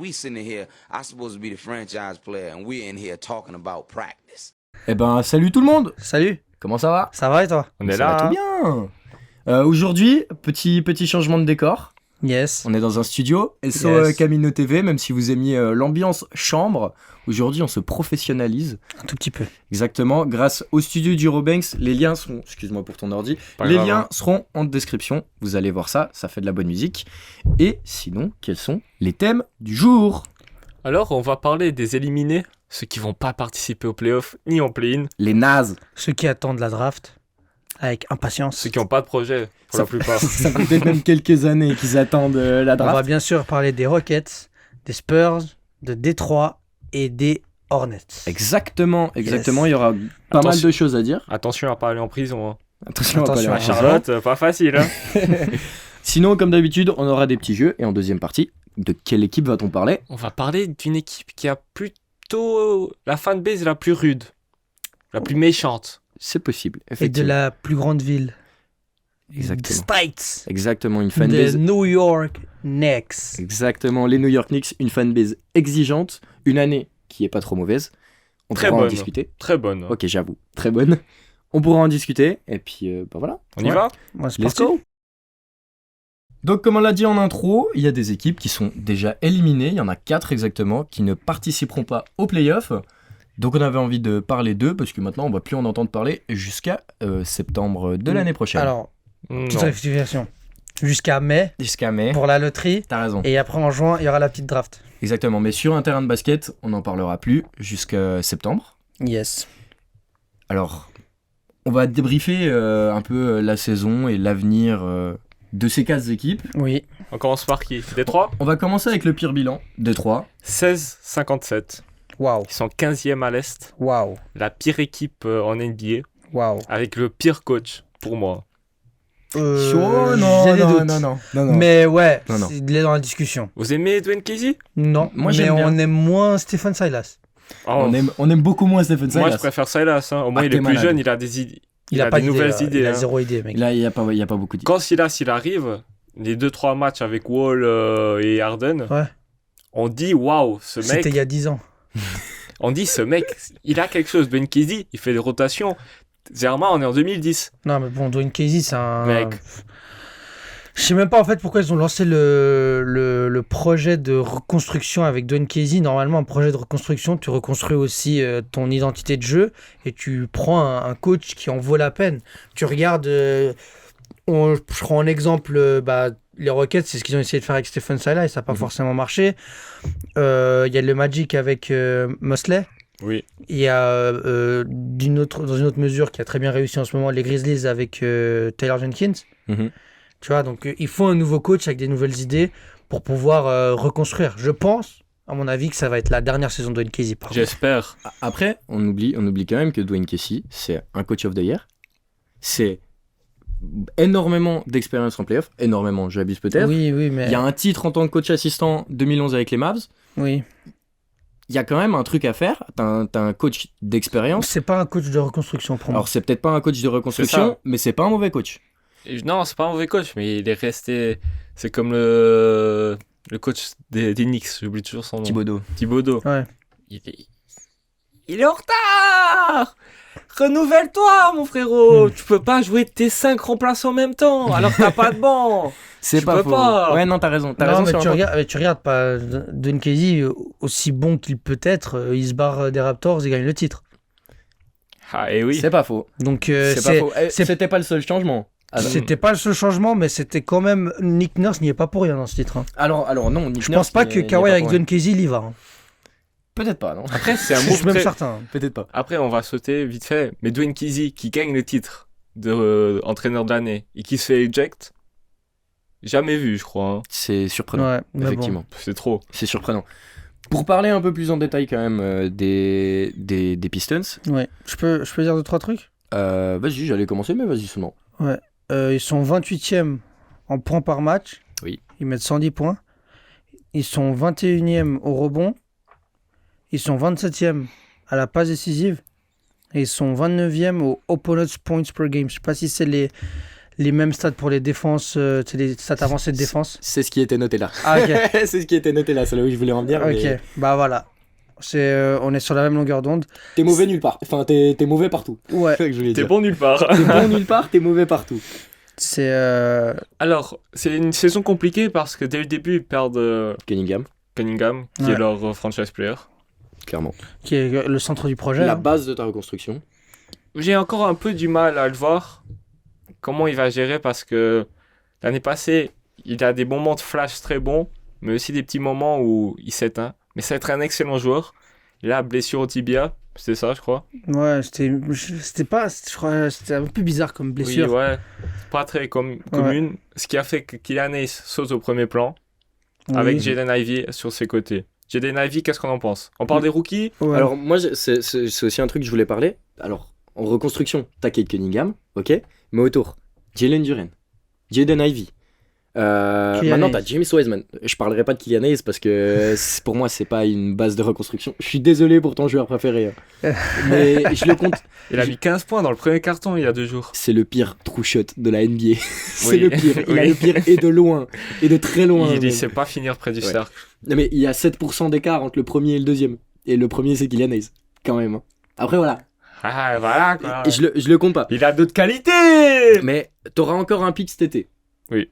We sitting here, I supposed to be the franchise player, and we're in here talking about practice. Eh ben, salut tout le monde. Salut, Comment ça va? ça va et toi? Ça va tout bien. Aujourd'hui, petit changement de décor. Yes. On est dans un studio, SO Yes. Camino TV, même si vous aimiez l'ambiance chambre. Aujourd'hui, on se professionnalise. Un tout petit peu. Exactement, grâce au studio du Robanks. Les liens seront, excuse-moi pour ton ordi, les liens seront en description. Vous allez voir ça, ça fait de la bonne musique. Et sinon, quels sont les thèmes du jour? Alors, on va parler des éliminés, ceux qui vont pas participer aux playoffs ni en play-in, Les nazes. Ceux qui attendent la draft avec impatience. ceux qui n'ont pas de projet pour Ça- la plupart. Ça fait peut-être même quelques années qu'ils attendent la On va draft. bien sûr parler des Rockets, des Spurs, de Détroit et des Hornets. Exactement. Il y aura pas mal Attention. de choses à dire. Attention à pas aller en prison. Hein. Attention à pas Attention aller à en Charlotte, pas facile. Hein. Sinon, comme d'habitude, on aura des petits jeux. Et en deuxième partie, de quelle équipe va-t-on parler? On va parler d'une équipe qui a plutôt la fanbase la plus rude, la plus méchante. C'est possible, Et de effectivement. la plus grande ville. Exactement. States. Exactement, une De fanbase. New York Knicks. Exactement, les New York Knicks, une fanbase exigeante. Une année qui est pas trop mauvaise. On Très pourra en bonne. discuter. Très bonne. Ok, j'avoue, très bonne. On pourra en discuter. Et puis, bah voilà. On y va? Ouais, c'est Let's parti. go. Donc, comme on l'a dit en intro, il y a des équipes qui sont déjà éliminées. Il y en a 4 exactement qui ne participeront pas aux playoffs. Donc, on avait envie de parler d'eux parce que maintenant, on va plus en entendre parler jusqu'à septembre de l'année prochaine. Alors, Non. petite rectification. Jusqu'à mai Jusqu'à mai. pour la loterie. T'as raison. Et après en juin, il y aura la petite draft. Exactement. Mais sur un terrain de basket, on n'en parlera plus jusqu'à septembre. Yes. Alors, on va débriefer un peu la saison et l'avenir de ces 4 équipes. Oui. On commence par qui? Détroit? On va commencer avec le pire bilan. Détroit. 16-57. Waouh. Ils sont 15e à l'Est. Waouh. La pire équipe en NBA, Waouh. avec le pire coach, pour moi. Oh, j'ai des doutes. non. Mais ouais, Non, non. il est dans la discussion. Vous aimez Dwayne Casey? Non, Moi, mais j'aime bien. on aime moins Stephen Silas. Oh, On aime beaucoup moins Stephen Silas. moi, je préfère Silas. Hein. Au moins, Ah, il t'es est plus malade. jeune, il a des idées. Il a a pas des d'idée, nouvelles là. idées. Il a hein. zéro idée, mec. Là, il y a pas beaucoup d'idées. Quand Silas il arrive, les 2-3 matchs avec Wall et Harden, Ouais. on dit waouh, ce mec. C'était il y a 10 ans. On dit ce mec, il a quelque chose. Ben Casey, il fait des rotations. Zerma, on est en 2010. Non, mais bon, Dwayne Casey, c'est un. Mec. Je sais même pas en fait pourquoi ils ont lancé le projet de reconstruction avec Dwayne Casey. Normalement, un projet de reconstruction, tu reconstruis aussi ton identité de jeu et tu prends un coach qui en vaut la peine. Tu regardes, je prends un exemple, les Rockets, c'est ce qu'ils ont essayé de faire avec Stephen Silas et ça n'a pas forcément marché. Il y a le Magic avec Mosley. Oui. Il y a dans une autre mesure qui a très bien réussi en ce moment, les Grizzlies avec Taylor Jenkins. Mhm. Tu vois, donc il faut un nouveau coach avec des nouvelles idées pour pouvoir reconstruire. Je pense, à mon avis, que ça va être la dernière saison de Dwayne Casey. Par contre. J'espère. Après, on oublie quand même que Dwayne Casey, c'est un coach of the year. C'est énormément d'expérience en playoff. Énormément, j'abuse peut-être. Oui, mais. Il y a un titre en tant que coach assistant 2011 avec les Mavs. Oui. Il y a quand même un truc à faire. T'as un coach d'expérience. C'est pas un coach de reconstruction pour moi. Alors, c'est peut-être pas un coach de reconstruction, ça. mais c'est pas un mauvais coach. Non, c'est pas un mauvais coach, mais il est resté. C'est comme le coach des Knicks, j'oublie toujours son nom. Thibodeau. Ouais. Il est en retard. Renouvelle-toi, mon frérot. Tu peux pas jouer tes 5 remplaçants en même temps, alors que t'as pas de banc. C'est Tu pas peux faux. pas. Ouais, non, t'as raison. T'as Non, raison mais sur un point. tu regardes pas. Dwayne Casey, aussi bon qu'il peut être, il se barre des Raptors et gagne le titre. Ah, et oui. C'est pas faux. Donc, C'est pas faux. C'était pas le seul changement. C'était pas le seul changement, mais c'était quand même. Nick Nurse n'y est pas pour rien dans ce titre. Hein. Alors non, Nick Je Nurse pense pas n'y que est- n'y est Kawhi pas avec pour rien. Dwayne Casey, il y va. Hein. Peut-être pas, non. Après, c'est un Je move suis même très- certain. Peut-être pas. Après, on va sauter vite fait. Mais Dwayne Casey, qui gagne le titre de entraîneur de l'année et qui se fait eject, jamais vu, je crois. Hein. C'est surprenant. Ouais, mais bon. Effectivement, C'est trop. c'est surprenant. Pour parler un peu plus en détail quand même des Pistons, Ouais. Je peux dire 2-3 trucs. vas-y, j'allais commencer, mais vas-y seulement. Ils sont 28e en points par match. Oui. Ils mettent 110 points. Ils sont 21e au rebond. Ils sont 27e à la passe décisive. Et ils sont 29e au opponent's points per game. Je sais pas si c'est les mêmes stats pour les défenses, tu sais, les stats avancées de défense. C'est ce qui était noté là. Ah, ok. C'est ce qui était noté là, c'est là où je voulais en venir. Ok, Mais bah voilà. On est sur la même longueur d'onde. t'es mauvais nulle part. Enfin, t'es mauvais partout. Ouais, C'est ça que je voulais T'es dire. bon nulle part. T'es bon nulle part, t'es mauvais partout. c'est. Alors, c'est une saison compliquée parce que dès le début, ils perdent Cunningham, Cunningham, qui Ouais. est leur franchise player. clairement. Qui est le centre du projet. La hein. base de ta reconstruction. J'ai encore un peu du mal à le voir, comment il va gérer, parce que l'année passée, il a des moments de flash très bons, mais aussi des petits moments où il s'éteint. Mais ça va être un excellent joueur. Il a blessure au tibia, c'est ça, je crois. Ouais, c'était pas. Je crois c'était un peu bizarre comme blessure. Oui, ouais. C'est pas très commune. Ce qui a fait que Killian Hayes saute au premier plan, Oui. avec Jaden Ivey sur ses côtés. Jaden Ivey, qu'est-ce qu'on en pense? On parle des rookies? Ouais. Alors, moi, c'est aussi un truc que je voulais parler. Alors, en reconstruction, t'as Kate Cunningham, ok, mais autour, Jalen Duren, Jaden Ivey. Maintenant, Hayes. t'as James Wiseman. Je parlerai pas de Killian Hayes parce que pour moi, c'est pas une base de reconstruction. Je suis désolé pour ton joueur préféré. Mais je le compte. Il a mis 15 points dans le premier carton il y a 2 jours. C'est le pire true shot de la NBA. C'est Oui. le pire. Il a Oui. le pire et de loin. Et de très loin. Il même. sait pas finir près du Ouais. cercle. Non, mais il y a 7% d'écart entre le premier et le deuxième. Et le premier, c'est Killian Hayes. Quand même. Hein. Après, voilà. Ah, voilà quoi. Et je le compte pas. Il a d'autres qualités. Mais t'auras encore un pic cet été. Oui.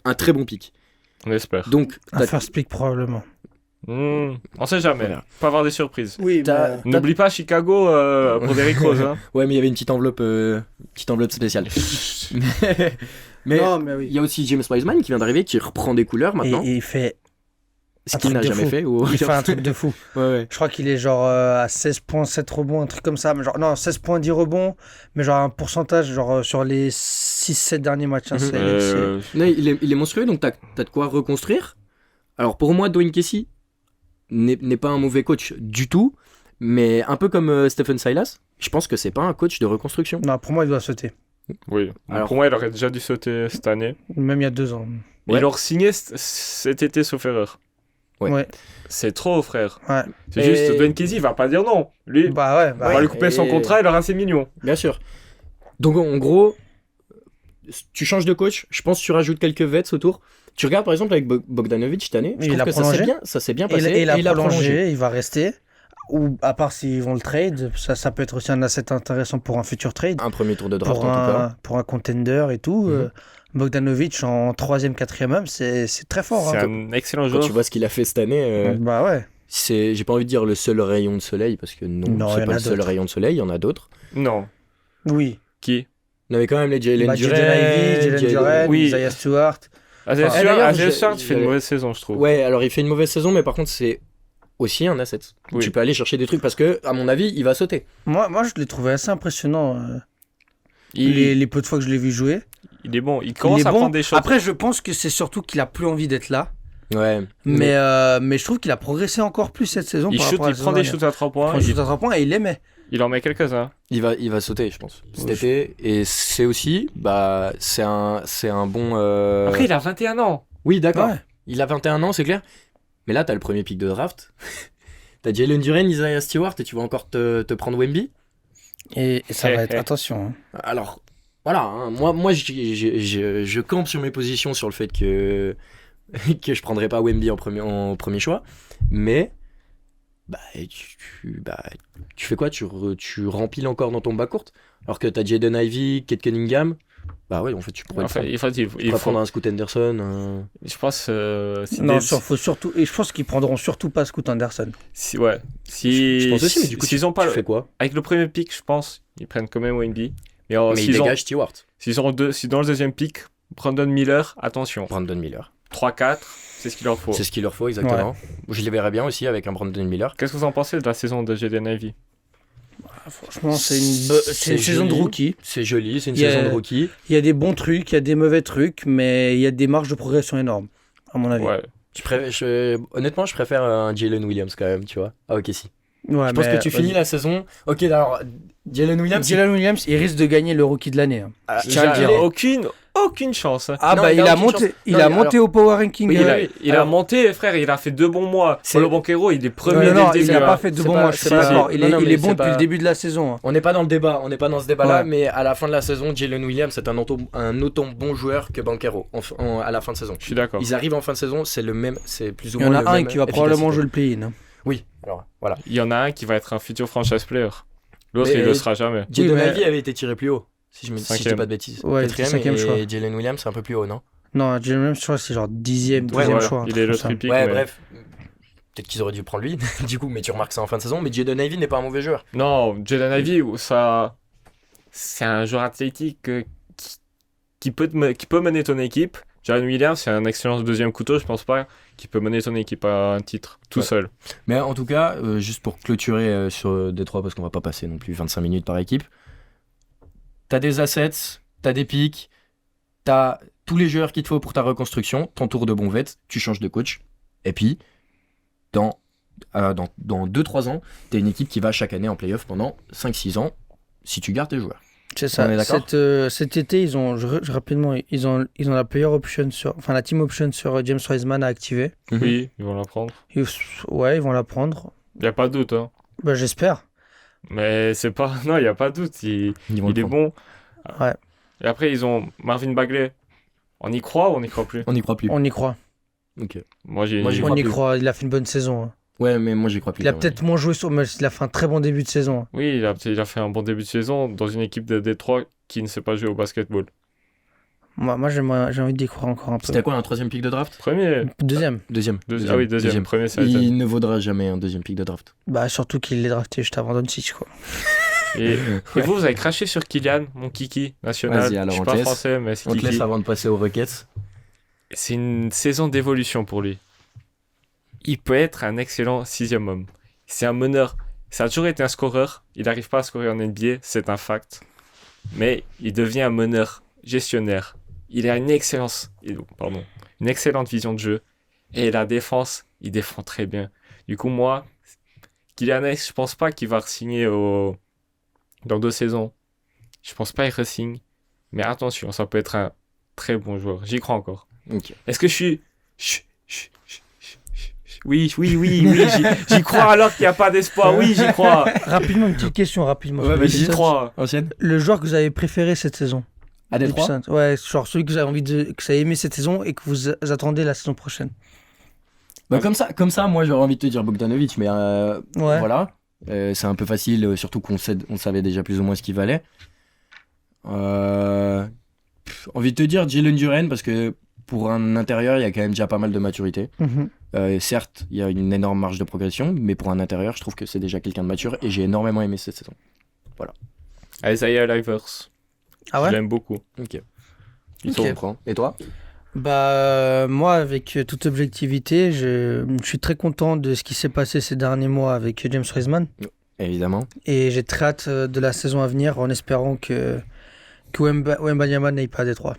Un très bon pic. On espère. Donc, Un first pick probablement. On sait jamais. Voilà. Peut avoir des surprises. Oui, T'as- N'oublie pas Chicago pour Derrick Rose. Hein. ouais, mais il y avait une petite enveloppe spéciale. mais non, mais oui. il y a aussi James Wiseman qui vient d'arriver, qui reprend des couleurs maintenant. Et il fait, Ce un qu'il truc n'a de jamais fou. fait. Ou... il fait un truc de fou. Ouais, ouais. Je crois qu'il est genre à 16 points, 7 rebonds, un truc comme ça. Mais genre, non, 16 points, 10 rebonds. Mais genre un pourcentage genre sur les 6-7 derniers matchs. Hein, Mhm. c'est- Non, il est monstrueux, donc t'as de quoi reconstruire. Alors pour moi, Dwayne Casey n'est pas un mauvais coach du tout, mais un peu comme Stephen Silas, je pense que c'est pas un coach de reconstruction. Non, pour moi, il doit sauter. Oui. Alors- Pour moi, il aurait déjà dû sauter cette année. Même il y a 2 ans. Ouais. Il leur signé cet été sauf erreur. Ouais. Ouais. C'est trop, frère. Ouais. C'est Et- juste, Dwayne Casey, il va pas dire non. Lui, Bah ouais. on Bah, va lui couper son Et- contrat, il aura ses millions. Bien sûr. Donc en gros, tu changes de coach, je pense que tu rajoutes quelques vets autour. Tu regardes par exemple avec Bogdanovic cette année, je Il trouve a que prolongé. ça s'est bien Et passé. il a il a prolongé, il va rester. Ou à part s'ils vont le trade, ça peut être aussi un asset intéressant pour un futur trade. Un premier tour de draft Pour en tout cas. pour un contender et tout. Mhm. Bogdanovic en 3e, 4e homme, c'est très fort. C'est Hein. un excellent Quand joueur. tu vois ce qu'il a fait cette année, Bah ouais. j'ai pas envie de dire le seul rayon de soleil parce que non, Non, il y c'est en pas a le seul d'autres. rayon de soleil, il y en a d'autres. Non. Oui. Qui? On avait quand même les Jalen Bah, Duren, Jalen Ivey, Jalen Duren, Oui. Isaiah Stewart. Isaiah Enfin, Stewart, d'ailleurs, Isaiah j'ai- Stewart, il fait une j'ai- mauvaise saison, je trouve. Ouais, alors il fait une mauvaise saison, mais par contre c'est aussi un asset. Oui. Tu peux aller chercher des trucs parce que, à mon avis, il va sauter. Moi, je l'ai trouvé assez impressionnant. Il, Les peu de fois que je l'ai vu jouer. il est bon. Il Il commence est à bon. prendre des choses. Après, je pense que c'est surtout qu'il a plus envie d'être là. Ouais. Mais je trouve qu'il a progressé encore plus cette saison. il par shoot, rapport à il la prend saison des dernière. shoots à 3 Il points. prend des shoots à 3 points et il aimait. Il en met quelques-uns. Il va sauter, je pense, cet Ouais, été. Et c'est aussi, bah, c'est un bon. Après, il a 21 ans. Oui, d'accord. Ouais. Il a 21 ans, c'est clair. Mais là, t'as le premier pick de draft. T'as Jalen Duren, Isaiah Stewart, et tu vas encore te prendre Wemby. Et ça va être. Attention. Hein. Alors, voilà, hein, moi je campe sur mes positions sur le fait que je prendrai pas Wemby en premier choix, mais bah, tu fais quoi, tu rempiles encore dans ton bas court, alors que t'as Jaden Ivey, Kate Cunningham, bah ouais, en fait tu pourrais, En fait, il faut, tu pourrais prendre un Scoot Anderson. je pense, si Non, des- faut surtout. Et je pense qu'ils prendront surtout pas Scoot Anderson. si, ouais. Si, Je pense aussi, mais du coup, s'ils ont pas, tu fais quoi? avec le premier pick, je pense, ils prennent quand même Wemby. Mais, Mais il s'ils ont, dégage Stewart, si dans le deuxième pick, Brandon Miller, attention. Brandon Miller. 3-4, c'est ce qu'il leur faut. C'est ce qu'il leur faut exactement. Je les verrais bien aussi avec un Brandon Miller. Qu'est-ce que vous en pensez de la saison de Jaden Ivey? Franchement, c'est C'est une saison de joli. rookie. C'est joli, c'est une Il y a- saison de rookie. Il y a des bons trucs, il y a des mauvais trucs, mais il y a des marges de progression énormes, à mon avis. Ouais. Honnêtement, je préfère un Jalen Williams quand même, tu vois. Ah, ok, si. Ouais, Je pense mais que tu finis la saison. Ok, alors, Jalen Williams. Jalen Williams, il risque de gagner le rookie de l'année. Hein. je tiens à le dire. Aucune aucune chance. Hein. Ah Non, bah il il a a aucune monté, chance. il Non, a mais monté au power ranking. Oui, il a alors- monté, frère, il a fait 2 bons mois. C'est- Polo Banquero, il est premier Non, dès non, le il début. n'a hein. pas fait de C'est bons pas- mois, je suis c'est pas pas- d'accord. Il non, non, est mais bon c'est depuis le pas- début de la saison. Hein. On n'est pas dans le débat, là, Ouais. mais à la fin de la saison, Jalen Williams c'est un autant bon joueur que Banquero à la fin de saison. Je suis d'accord. Ils arrivent en fin de saison, c'est plus ou Il y en moins a le un même qui va probablement jouer efficacité. le play-in. Hein. Oui, alors voilà. Il y en a un qui va être un futur franchise player. L'autre, Mais- il le sera jamais. Jaden mais- Ivey avait été tiré plus haut, si je dis Cinquième. pas de bêtises. Ouais, Quatrième, cinquième choix. et Jalen Williams c'est un peu plus haut, non? Non, Jalen Williams, je crois que c'est genre 10e, 12e Ouais, Voilà, choix. un il truc est le comme ça. tripic. Ouais, mais- bref. Peut-être qu'ils auraient dû prendre lui, du coup, mais tu remarques ça en fin de saison. Mais Jaden Ivey n'est pas un mauvais joueur. Non, Jaden Ivey, ça, c'est un joueur athlétique qui peut mener ton équipe. Jalen Williams, c'est un excellent deuxième couteau, je pense pas, qui peut mener ton équipe à un titre tout Ouais. seul. Mais en tout cas, juste pour clôturer sur Détroit, parce qu'on va pas passer non plus 25 minutes par équipe, t'as des assets, t'as des pics, t'as tous les joueurs qu'il te faut pour ta reconstruction, t'entoures de bons vets, tu changes de coach, et puis dans 2-3 ans, t'as une équipe qui va chaque année en playoff pendant 5-6 ans, si tu gardes tes joueurs. C'est ça. On est d'accord Cet été, ils ont rapidement, ils ont la player option la team option sur James Wiseman à activer. Oui, ils vont la prendre. Ouais, ils vont la prendre. Il n'y a pas de doute. Hein. Bah, j'espère. Mais c'est pas. Non, il n'y a pas de doute. Ils vont Il le est prendre. bon. Ouais. Et après, ils ont Marvin Bagley. On y croit ou on n'y croit plus? On n'y croit plus. On y croit. Ok. Moi, j'y Moi, j'y On crois y plus. croit. Il a fait une bonne saison. Hein. Ouais, mais moi j'y crois plus. Il a quand même. peut-être moins joué mais il a fait un très bon début de saison. Hein. Oui, il a fait un bon début de saison dans une équipe de Détroit qui ne sait pas jouer au basketball. Moi j'ai envie d'y croire encore un peu. C'était quoi un troisième pick de draft? Premier. Deuxième. Deuxième. Ah oui, deuxième. Premier, c'est Aiton. Il ne vaudra jamais un deuxième pick de draft. Bah, surtout qu'il l'ait drafté juste avant Doncic, quoi. Et vous avez craché sur Kylian, mon kiki national. Vas-y, alors, Je suis on pas te laisse. français, mais c'est On te kiki. laisse avant de passer aux Rockets. C'est une saison d'évolution pour lui. Il peut être un excellent 6e homme. C'est un meneur. Ça a toujours été un scoreur. Il n'arrive pas à scorer en NBA, c'est un fact. Mais il devient un meneur, gestionnaire. Il a une excellente vision de jeu. Et la défense, il défend très bien. Du coup, moi, Kylian Hayes, je pense pas qu'il va re-signer dans 2 saisons. Je pense pas qu'il re-signe. Mais attention, ça peut être un très bon joueur. J'y crois encore. Ok. Est-ce que je suis... Oui, j'y crois alors qu'il n'y a pas d'espoir. Oui, j'y crois. Rapidement, une petite question, rapidement. Ouais, sur vas-y, les J'y Pistons. crois. Ancienne. Le joueur que vous avez préféré cette saison À les Détroit. Pistons. Ouais, genre celui que vous avez que vous avez aimé cette saison et que vous attendez la saison prochaine. Bah, comme ça, moi j'aurais envie de te dire Bogdanovic, mais Ouais. voilà. C'est un peu facile, surtout on savait déjà plus ou moins ce qu'il valait. Envie de te dire Jalen Duren, parce que pour un intérieur, il y a quand même déjà pas mal de maturité. Mhm. Certes, il y a une énorme marge de progression, mais pour un intérieur, je trouve que c'est déjà quelqu'un de mature et j'ai énormément aimé cette saison. Isaiah Livers. Ah Je ouais. l'aime beaucoup. Ok. Ok. Je comprends. Et toi? Bah, moi, avec toute objectivité, je suis très content de ce qui s'est passé ces derniers mois avec James Wiseman. Évidemment. Et j'ai très hâte de la saison à venir en espérant que Wembanyama n'aille pas à Détroit.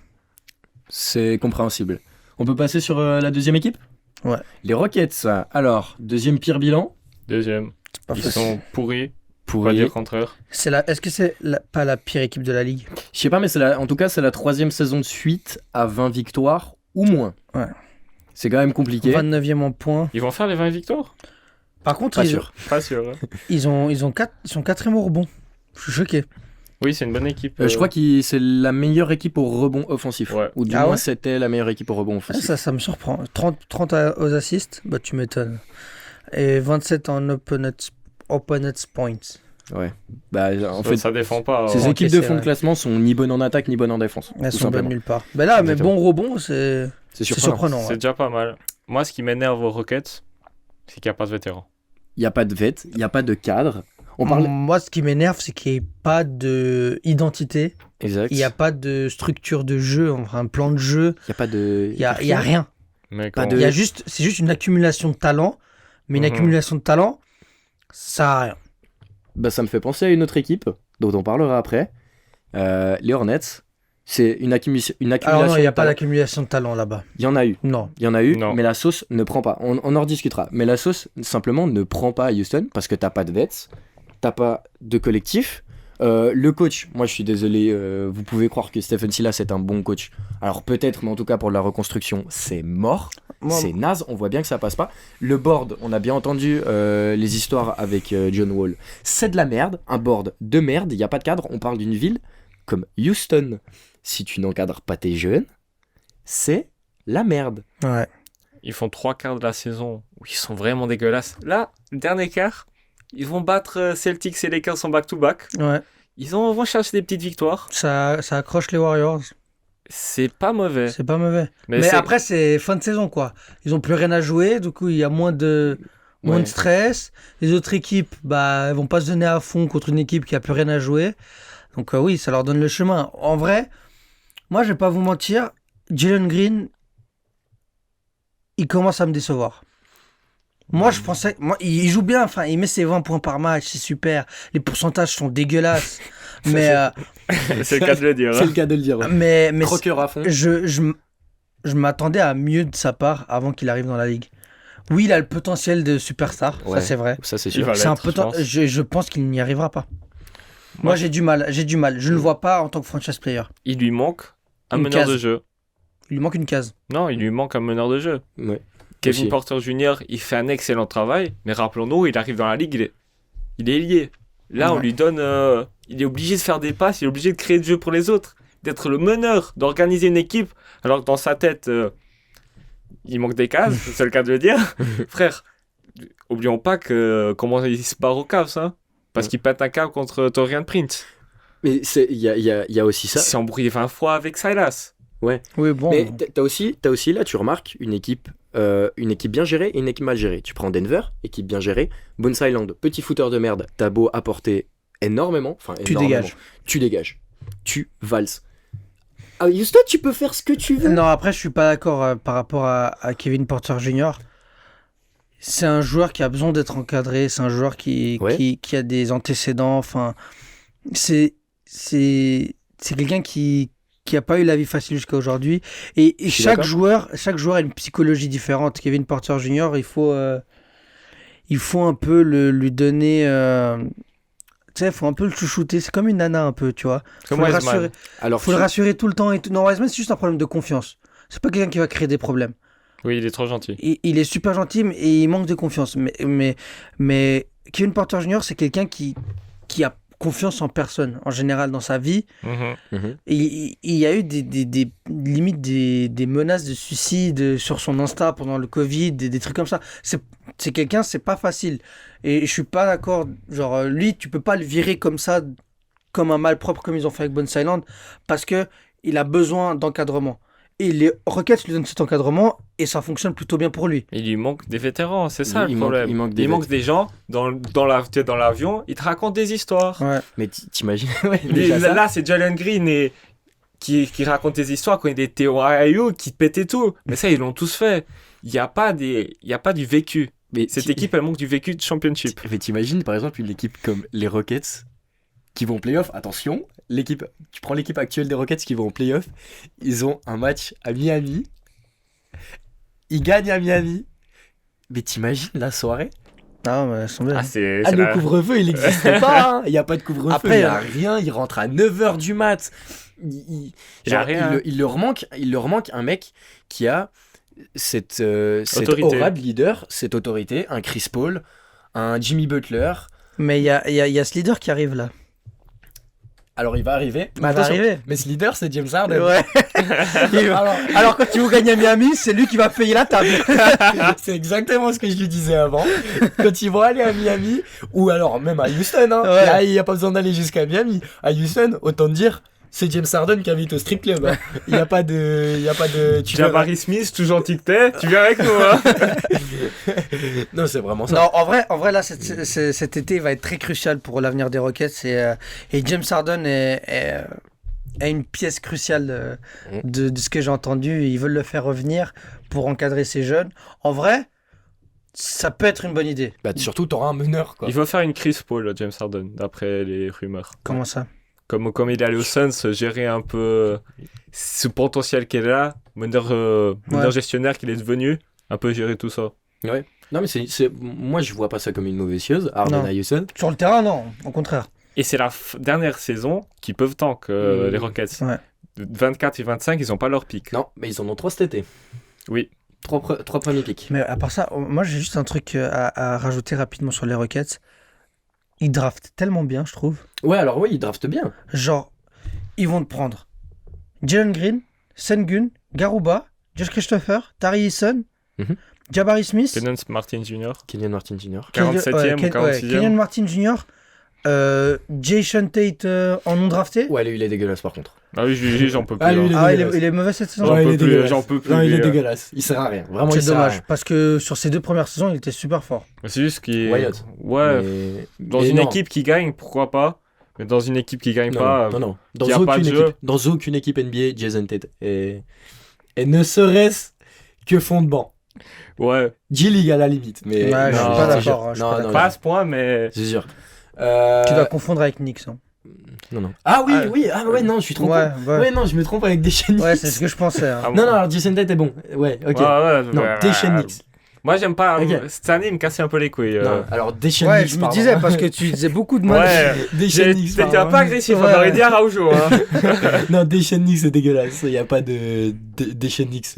C'est compréhensible. On peut passer sur la deuxième équipe? Ouais. Les Rockets. Alors, deuxième pire bilan. Deuxième. C'est pas Ils facile. sont pourris. Pour Pas dire contraire. Est-ce que c'est pas la pire équipe de la ligue? Je sais pas, mais en tout cas, c'est la troisième saison de suite à 20 victoires ou moins. Ouais. C'est quand même compliqué. 29e en points. Ils vont faire les 20 victoires? Par contre, Pas ils, sûr. Pas sûr. Hein. ils sont 4e au rebond. Je suis choqué. Oui, c'est une bonne équipe. Je crois que c'est la meilleure équipe au rebond offensif. Ouais. Ou du Ah moins, ouais c'était la meilleure équipe au rebond Ah, offensif. ça me surprend. 30 aux assists, bah tu m'étonnes. Et 27 en opponents points. Ouais. Bah, en fait, ça défend pas. ces Ouais. équipes encaissé, de fond de ouais. classement sont ni bonnes en attaque ni bonnes en défense. Elles tout sont bonnes simplement. nulle part. Bah là, mais Exactement. bon rebond, c'est C'est surprenant. C'est ouais. déjà pas mal. Moi, ce qui m'énerve aux Rockets, c'est qu'il n'y a pas de vétéran. Il n'y a pas de vet, il n'y a pas de cadre. On parle. Moi, ce qui m'énerve, c'est qu'il n'y ait pas d'identité, Exact. il n'y a pas de structure de jeu, enfin, un plan de jeu, Il y a pas de. il y a rien. Mais Pas quand- de- Il y a juste, c'est juste une accumulation de talent, mais une Mhm. accumulation de talent, ça sert à rien. Bah, ça me fait penser à une autre équipe, dont on parlera après. Les Hornets. C'est une accumulation. Alors non, il n'y a de pas talent. d'accumulation de talent là-bas. Il y en a eu. Non. Il y en a eu, Non. mais la sauce ne prend pas. On en rediscutera. Mais la sauce, simplement, ne prend pas à Houston parce que t'as pas de vets, t'as pas de collectif. Le coach, moi je suis désolé, vous pouvez croire que Stephen Silas est un bon coach. Alors peut-être, mais en tout cas pour la reconstruction, c'est mort. Moi- C'est naze, on voit bien que ça passe pas. Le board, on a bien entendu les histoires avec John Wall. C'est de la merde, un board de merde, il n'y a pas de cadre. On parle d'une ville comme Houston. Si tu n'encadres pas tes jeunes, c'est la merde. Ouais. Ils font 3 quarts de la saison où ils sont vraiment dégueulasses. Là, le dernier quart, ils vont battre Celtics et Lakers en back-to-back. Ouais. Vont chercher des petites victoires. Ça accroche les Warriors. C'est pas mauvais. C'est pas mauvais. Mais Mais c'est- après, c'est fin de saison, quoi. Ils ont plus rien à jouer, du coup, il y a moins de Ouais. stress. Les autres équipes, bah, elles vont pas se donner à fond contre une équipe qui a plus rien à jouer. Donc oui, ça leur donne le chemin. En vrai, moi, je vais pas vous mentir, Jalen Green, il commence à me décevoir. Moi, je pensais, il joue bien, enfin, il met ses 20 points par match, c'est super. Les pourcentages sont dégueulasses. mais, c'est le cas de le dire. C'est hein. le cas de le dire. Ouais. mais Croqueur à fond. je m'attendais à mieux de sa part avant qu'il arrive dans la ligue. Oui, il a le potentiel de superstar, Ouais. ça c'est vrai. Ça c'est Il sûr. va C'est un l'être, je pense. je pense qu'il n'y arrivera pas. Moi, j'ai du mal. Je ne le vois pas en tant que franchise player. Il lui manque un Une meneur case. de jeu. Il lui manque une case. Non, il lui manque un meneur de jeu. Ouais. Kevin Aussi. Porter Jr., il fait un excellent travail, mais rappelons-nous, il arrive dans la ligue, il est lié. Là, on Ouais. lui donne. Il est obligé de faire des passes, il est obligé de créer du jeu pour les autres, d'être le meneur, d'organiser une équipe, alors que dans sa tête, il manque des cases, c'est le cas de le dire. Frère, oublions pas comment il se barre au Cavs, hein, parce Ouais. qu'il pète un câble contre Torian Prince. Mais il y a aussi Il ça. s'est embrouillé 20 fois avec Silas. Oui, bon. Mais t'as aussi là, tu remarques une équipe bien gérée et une équipe mal gérée. Tu prends Denver, équipe bien gérée. Bones Island, petit footeur de merde. T'as beau apporter énormément, Tu énormément. dégages. Tu dégages. Tu valses. À Houston, tu peux faire ce que tu veux. Non, après, je suis pas d'accord par rapport à Kevin Porter Jr. C'est un joueur qui a besoin d'être encadré. C'est un joueur Ouais. qui a des antécédents. Enfin, c'est quelqu'un qui a pas eu la vie facile jusqu'à aujourd'hui. Et Je suis chaque d'accord. joueur a une psychologie différente. Kevin Porter Jr., il faut un peu lui donner. Tu sais, il faut un peu le chouchouter. C'est comme une nana un peu, tu vois. Comme Faut le Wiseman. rassurer. Alors, Faut le rassurer tout le temps et tout. Non, Wiseman, c'est juste un problème de confiance. C'est pas quelqu'un qui va créer des problèmes. Oui, il est trop gentil. Il est super gentil, mais il manque de confiance. Mais Kevin Porter Jr., c'est quelqu'un qui a confiance en personne, en général, dans sa vie. Mhm. Et il y a eu limite des menaces de suicide sur son Insta pendant le Covid, des trucs comme ça. C'est quelqu'un, c'est pas facile. Et je suis pas d'accord. Genre, lui, tu peux pas le virer comme ça, comme un malpropre, comme ils ont fait avec Bones Island, parce que il a besoin d'encadrement. Et les Rockets lui donnent cet encadrement et ça fonctionne plutôt bien pour lui. Il lui manque des vétérans, c'est ça Il le manque- problème. il manque des Il manque des gens dans l'avion, ils te racontent des histoires. Ouais. Mais t'imagines ouais, Lui, déjà ça. là, c'est Jalen Green qui raconte des histoires quand il était au Ohio, qui pétait tout. Mais ça, ils l'ont tous fait. Il n'y a pas du vécu. Mais Cette équipe, elle manque du vécu de championship. Mais t'imagines par exemple une équipe comme les Rockets qui vont en playoff. Attention, tu prends l'équipe actuelle des Rockets qui vont en playoff. Ils ont un match à Miami. Ils gagnent à Miami. Mais t'imagines la soirée? Non, mais semblait. Ah, c'est Ah, le la- couvre-feu, il n'existe pas. hein. Il n'y a pas de couvre-feu. Après, il n'y a rien. Il rentre à 9h du mat. Il y a Genre, rien. il leur manque un mec qui a cette Autorité. aura de leader, cette autorité, un Chris Paul, un Jimmy Butler. Mais il y a ce leader qui arrive là. Alors il va arriver. Il va arriver. Mais ce leader, c'est James Harden. Ouais. Alors quand tu vous gagnes à Miami, c'est lui qui va payer la table. C'est exactement ce que je lui disais avant. Quand ils vont aller à Miami, ou alors même à Houston, hein. Ouais. Là, il n'y a pas besoin d'aller jusqu'à Miami. À Houston, autant te dire, c'est James Harden qui invite au strip club. hein. Il n'y a pas de. Tu verras. Jabari Smith, tout gentil que t'es, tu viens avec nous. Hein. Non, c'est vraiment ça. Non, en vrai là, cet été va être très crucial pour l'avenir des Rockets et James Harden est une pièce cruciale de ce que j'ai entendu. Ils veulent le faire revenir pour encadrer ces jeunes. En vrai, ça peut être une bonne idée. Bah, surtout, t'auras un meneur, quoi. Il faut faire une Chris Paul, James Harden, d'après les rumeurs. Comment ça? Comme il est allé aux Suns, gérer un peu ce potentiel qu'il a, meneur gestionnaire qu'il est devenu, un peu gérer tout ça. Non, mais moi, je vois pas ça comme une mauvaise chose. Harden Non. à Houston. Sur le terrain, non, au contraire. Et c'est la dernière saison qui peuvent tant que les Rockets. Ouais. 24 et 25, ils n'ont pas leur pic. Non, mais ils en ont 3 cet été. Oui. 3 premiers pics. Mais à part ça, moi j'ai juste un truc à rajouter rapidement sur les Rockets. Ils draftent tellement bien, je trouve. Ouais, alors oui, ils draftent bien. Genre, ils vont te prendre Jalen Green, Sengun, Garuba, Josh Christopher, Tari Eason, Mhm. Jabari Smith, Kenan Martin Jr. Kenyon Martin Jr. 47e ou 46e. Kenyon Martin Jr., Jason Tate en non drafté. Ouais, lui, il est dégueulasse par contre. Ah oui, j'en peux plus. Ah, lui, hein. Il est mauvais cette saison. J'en Ouais, il peux est plus, dégueulasse. j'en peux plus, Non, il est lui, dégueulasse. Il sert à rien. Vraiment, il C'est sert à dommage, rien. parce que sur ces 2 premières saisons, il était super fort. C'est juste qu'il. Wyatt. Ouais, Mais- dans mais une non. équipe qui gagne, pourquoi pas. Mais dans une équipe qui gagne Non, pas. non, non. Dans qui a pas de jeu. dans aucune équipe NBA, Jason Tate est ne serait-ce que fond de banc. Ouais, G-League à la limite. Mais Ouais, je suis non, pas c'est d'accord, sûr. hein, je suis Non, pas non, d'accord. pas à ce point, mais. c'est sûr. Tu dois confondre avec Knicks. Hein. Non, non. Ah oui, Ah, oui. Ah ouais, non, je suis trompé. Ouais, Ouais, non, je me trompe avec Deshaun Nix. Ouais, c'est ce que je pensais. hein. Ah, Non, non, alors Jason Tate est bon. Ouais, ok. Ouais, Non, Deshaun Nix. Moi, j'aime pas. Ok. Cette année, il me cassait un peu les couilles. Non, alors Deshaun Ouais, Nix, je me pardon. disais parce que tu disais beaucoup de mal. Ouais, Deshaun Nix, t'étais pardon. un peu agressif, on Ouais. aurait dit à Araujo. Hein. Non, Deshaun Nix, c'est dégueulasse. Il n'y a pas de Deshaun Nix.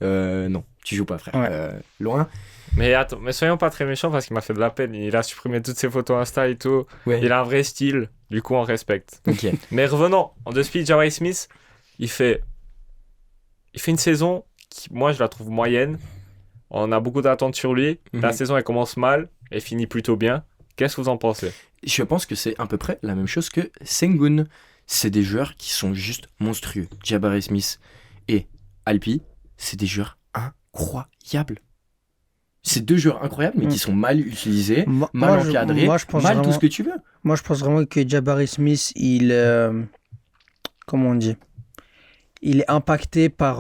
Non, tu joues pas, frère. Ouais. Loin. Mais attends, mais soyons pas très méchants parce qu'il m'a fait de la peine. Il a supprimé toutes ses photos Insta et tout. Ouais. Il a un vrai style, du coup on respecte. Ok. Mais revenons, en deux speed, Jabari Smith, il fait une saison qui, moi, je la trouve moyenne. On a beaucoup d'attentes sur lui. La Mhm. saison, elle commence mal, elle finit plutôt bien. Qu'est-ce que vous en pensez? Je pense que c'est à peu près la même chose que Sengun. C'est des joueurs qui sont juste monstrueux. Jabari Smith et Alpi, c'est des joueurs incroyables. C'est 2 joueurs incroyables, mais qui sont mal utilisés, Moi, mal je- encadrés, moi, je pense mal tout vraiment- ce que tu veux. Moi, je pense vraiment que Jabari Smith, comment on dit? Il est impacté par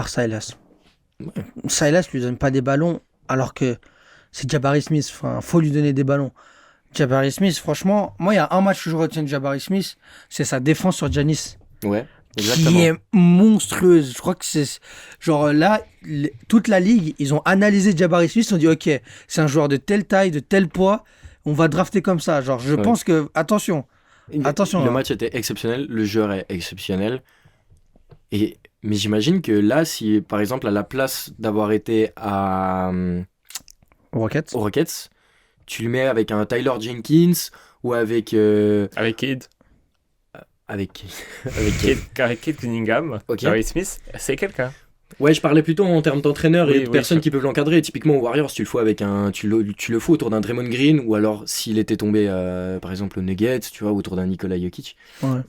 Silas. Ouais. Silas lui donne pas des ballons, alors que c'est Jabari Smith. Enfin, faut lui donner des ballons. Jabari Smith, franchement, moi, il y a un match que je retiens de Jabari Smith, c'est sa défense sur Giannis, Ouais, qui exactement. est monstrueuse. Je crois que c'est genre là, toute la ligue, ils ont analysé Jabari Smith, ils ont dit ok, c'est un joueur de telle taille, de tel poids, on va drafter comme ça. Genre, je Ouais. pense que attention. Attention, Le hein. match était exceptionnel, le joueur est exceptionnel. Mais j'imagine que là, si par exemple à la place d'avoir été Rockets. aux Rockets, tu le mets avec un Tyler Jenkins ou avec Avec Kid, avec Kid Cunningham, Ok. Jabari Smith, c'est quelqu'un. ouais, je parlais plutôt en termes d'entraîneur Oui, et de oui, personnes je- qui peuvent l'encadrer. Typiquement aux Warriors, tu le fais avec tu le fais autour d'un Draymond Green ou alors s'il était tombé par exemple aux Nuggets, tu vois, autour d'un Nikola Jokic. Ouais.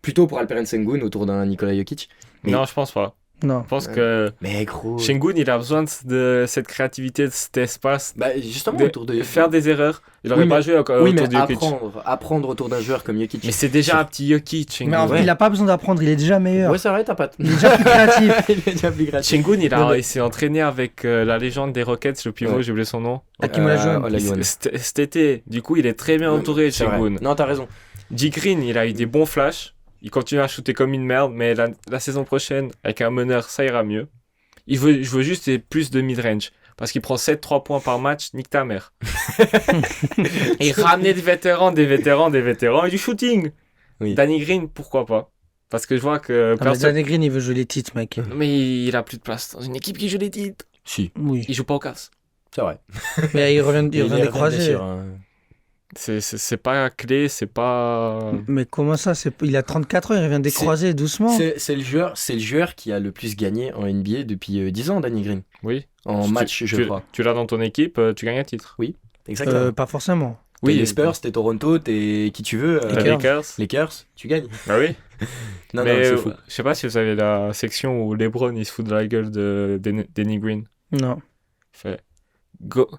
Plutôt pour Alperen Sengun autour d'un Nikola Jokic. Mais- Non, je pense pas. Non. Je pense que Mais gros. Sengun, il a besoin de cette créativité, de cet espace, Bah justement de autour de faire des erreurs. Il aurait Oui, pas mais- joué oui, autour mais de Jokic. apprendre autour d'un joueur comme Jokic. Mais c'est déjà un petit Jokic, Mais en Sengun. vrai, il a pas besoin d'apprendre, il est déjà meilleur. Ouais, c'est vrai, t'as pas. Il est déjà plus créatif. Il est déjà plus créatif. Sengun, Non, mais- il s'est entraîné avec la légende des Rockets, le pivot, Ouais. j'ai oublié son nom. Hakim Olajuwon. Olajuwon. Cet été, du coup, il est très bien entouré, C'est vrai. Sengun. Non, t'as raison. J. Green, il a eu des bons flashs. Il continue à shooter comme une merde, mais la saison prochaine, avec un meneur, ça ira mieux. Je veux juste plus de mid-range. Parce qu'il prend 7-3 points par match, nique ta mère. Et ramener des vétérans et du shooting. Oui. Danny Green, pourquoi pas? Parce que je vois que Non, mais personne. Danny Green, il veut jouer les titres, mec. Mais il a plus de place dans une équipe qui joue les titres. Si, Oui. Il joue pas au casse. c'est vrai. Mais il revient Il des croisés. C'est pas clé, c'est pas. Mais comment ça il a 34 ans, il revient des C'est- croisés doucement. C'est le joueur qui a le plus gagné en NBA depuis 10 ans, Danny Green. Oui. En Tu- match, je tu, crois. Tu l'as dans ton équipe, tu gagnes un titre. Exactement. Pas forcément. T'es les Spurs, t'es Toronto, t'es qui tu veux. T'as les Lakers. Lakers, tu gagnes. Bah oui. Non, Mais non, c'est fou. je sais pas si vous avez la section où LeBron il se fout de la gueule de Danny Green. Non. Il fait go.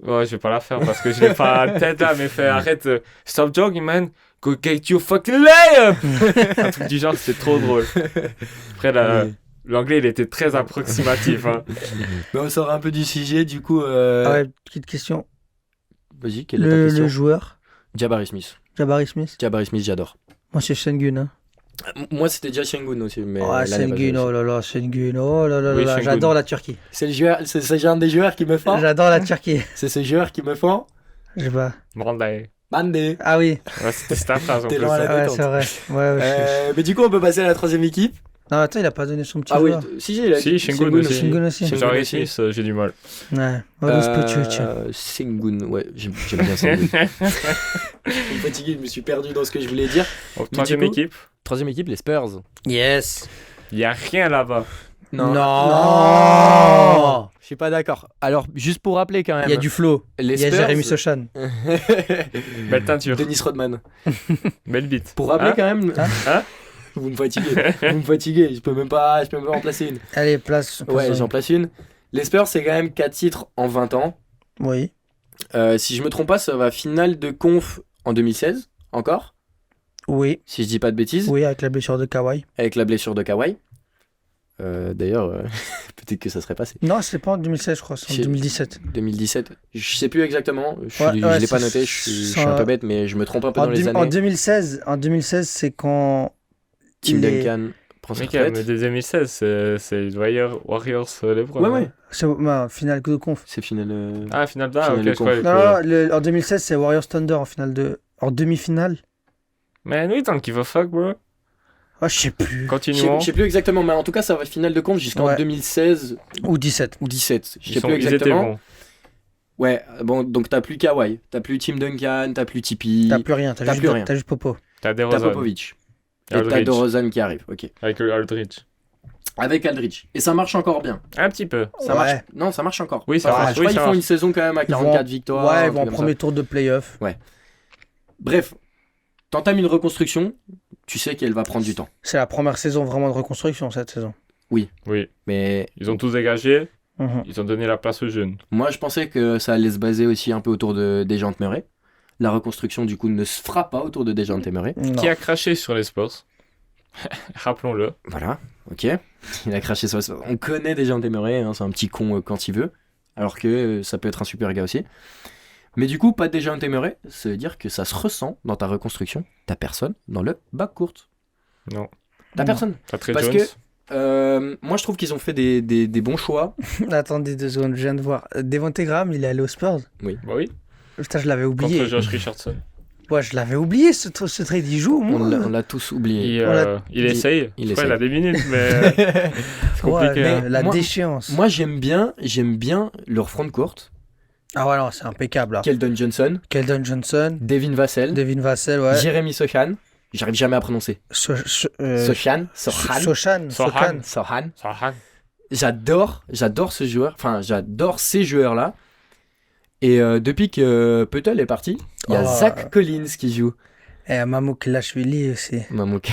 Ouais, je vais pas la faire parce que je l'ai pas en tête là, mais fait arrête. Stop jogging, man. Go get your fucking layup. Un truc du genre, c'était trop drôle. Après, Oui. l'anglais il était très approximatif. Hein. Mais on sort un peu du sujet, du coup. Ah ouais, petite question. Vas-y, quelle est ta Le question joueur, Jabari Smith. Jabari Smith. Jabari Smith, j'adore. Moi, c'est Sengun. Hein. Moi, c'était déjà Sengun aussi. Mais Ah, l'année Sengun, passée. oh là là, Sengun, oh là là Oui, là, Sengun. j'adore la Turquie. C'est le joueur, c'est un des joueurs qui me fend. J'adore la Turquie. C'est ce joueur qui me fend. Je sais pas. Brandeis. Bandé. Ah oui, Ouais, c'était ta phrase en T'es plus. loin, là. ouais, détente. c'est vrai. Ouais, Mais du coup, on peut passer à la troisième équipe. Non, attends, il a pas donné son petit Ah oui, joueur. si, il a Si, Sengun aussi. Sengun aussi. Sengun Genre aussi. Smith, j'ai du mal. Ouais, Horus Pucciucci. Sengun, ouais, j'aime bien Sengun. Je suis fatigué, je me suis perdu dans ce que je voulais dire. Troisième du coup- équipe, Troisième équipe, les Spurs. Yes. il y a rien là-bas. Non. Je suis pas d'accord. Alors, juste pour rappeler quand même. Il y a du flow. les Il y a Spurs. Jérémy Sochan. Belle teinture, Dennis Rodman. belle bite. Pour rappeler Hein quand même. Hein Vous me fatiguez. Vous me fatiguez. Je peux même pas en placer une. Allez, place. Ouais, j'en place une. Les Spurs, c'est quand même 4 titres en 20 ans. Oui. Si je me trompe pas, ça va finale de conf en 2016, encore. Oui. Si je dis pas de bêtises. Oui, avec la blessure de Kawhi. Avec la blessure de Kawhi. D'ailleurs, peut-être que ça serait passé. Non, c'est pas en 2016, je crois, c'est en C'est- 2017. 2017. Je sais plus exactement. Je Ouais, l'ai pas c'est- noté. Je suis ça- un peu bête, mais je me trompe un peu En, dans les en années. 2016, c'est quand. Tim il est- Duncan prend sa Mec, mais retraite. dès 2016, c'est Warriors LeBron. Ouais, ouais. C'est finale de conf. C'est finale. Ah, finale là, Finale ok, de je croyais Non, que... non, en 2016, c'est Warriors Thunder en finale de. En demi-finale. Man, we don't give a fuck, bro. Ah, je sais plus. Continuons. Je sais plus exactement, mais en tout cas, ça va finale de conf jusqu'en Ouais. 2016 2016 Ou 17. ou 17. Je sais Ils plus étaient exactement. bons. Ouais, bon, donc t'as plus Kawhi, t'as plus Tim Duncan, t'as plus Tipeee, T'as plus rien, T'as juste, plus rien. t'as juste Popo. T'as t'as DeRozan. Popovic. Et t'as Aldridge. DeRozan qui arrive, ok. Avec Aldridge. Avec Aldridge. Et ça marche encore bien. Un petit peu. Ça Ouais. marche. Non, ça marche encore. Oui, ça Enfin, marche, Je oui, crois ça qu'ils font marche. une saison quand même à Ils vont- 44 victoires. Ouais, un ils truc vont en comme ça. premier tour de playoff. Bref, t'entames une reconstruction, tu sais qu'elle va prendre du temps. C'est la première saison vraiment de reconstruction cette saison. Oui. Mais Ils ont tous dégagé. Mhm. Ils ont donné la place aux jeunes. moi, je pensais que ça allait se baser aussi un peu autour de Dejounte Murray. La reconstruction, du coup, ne se fera pas autour de Dejounte Murray. Non. Qui a craché sur les Spurs Rappelons-le. Voilà, ok. Il a craché sur le... On connaît Dejounte Murray, hein, c'est un petit con quand il veut. Alors que ça peut être un super gars aussi. Mais du coup, pas de Dejounte Murray, ça veut dire que ça se ressent dans ta reconstruction. T'as personne dans le backcourt. Non. T'as Non. personne. T'as Trey Parce Jones. Moi, je trouve qu'ils ont fait des bons choix. Attendez 2 secondes, je viens de voir. Devontae Graham, il est allé aux Spurs. Bah oui. Putain, je l'avais Contre oublié. Josh Richardson. Ouais, je l'avais oublié ce trade. Il joue au moins. On l'a tous oublié. Il essaye. il Je crois essaye. qu'il a des minutes, mais c'est compliqué. Ouais, hein. mais la Moi- déchéance. Moi, j'aime bien leur front de courte. Ah ouais, non, c'est impeccable là. Keldon Johnson, Keldon Johnson, Devin Vassell, Devin Vassell, ouais. Jeremy Sochan. J'arrive jamais à prononcer. Sochan. Sochan. Sochan. Sahan. J'adore ce joueur. Enfin, j'adore ces joueurs-là. Et depuis que Peutel est parti, il y a Oh. Zach Collins qui joue. Et Mamouklashvili aussi. Mamouk.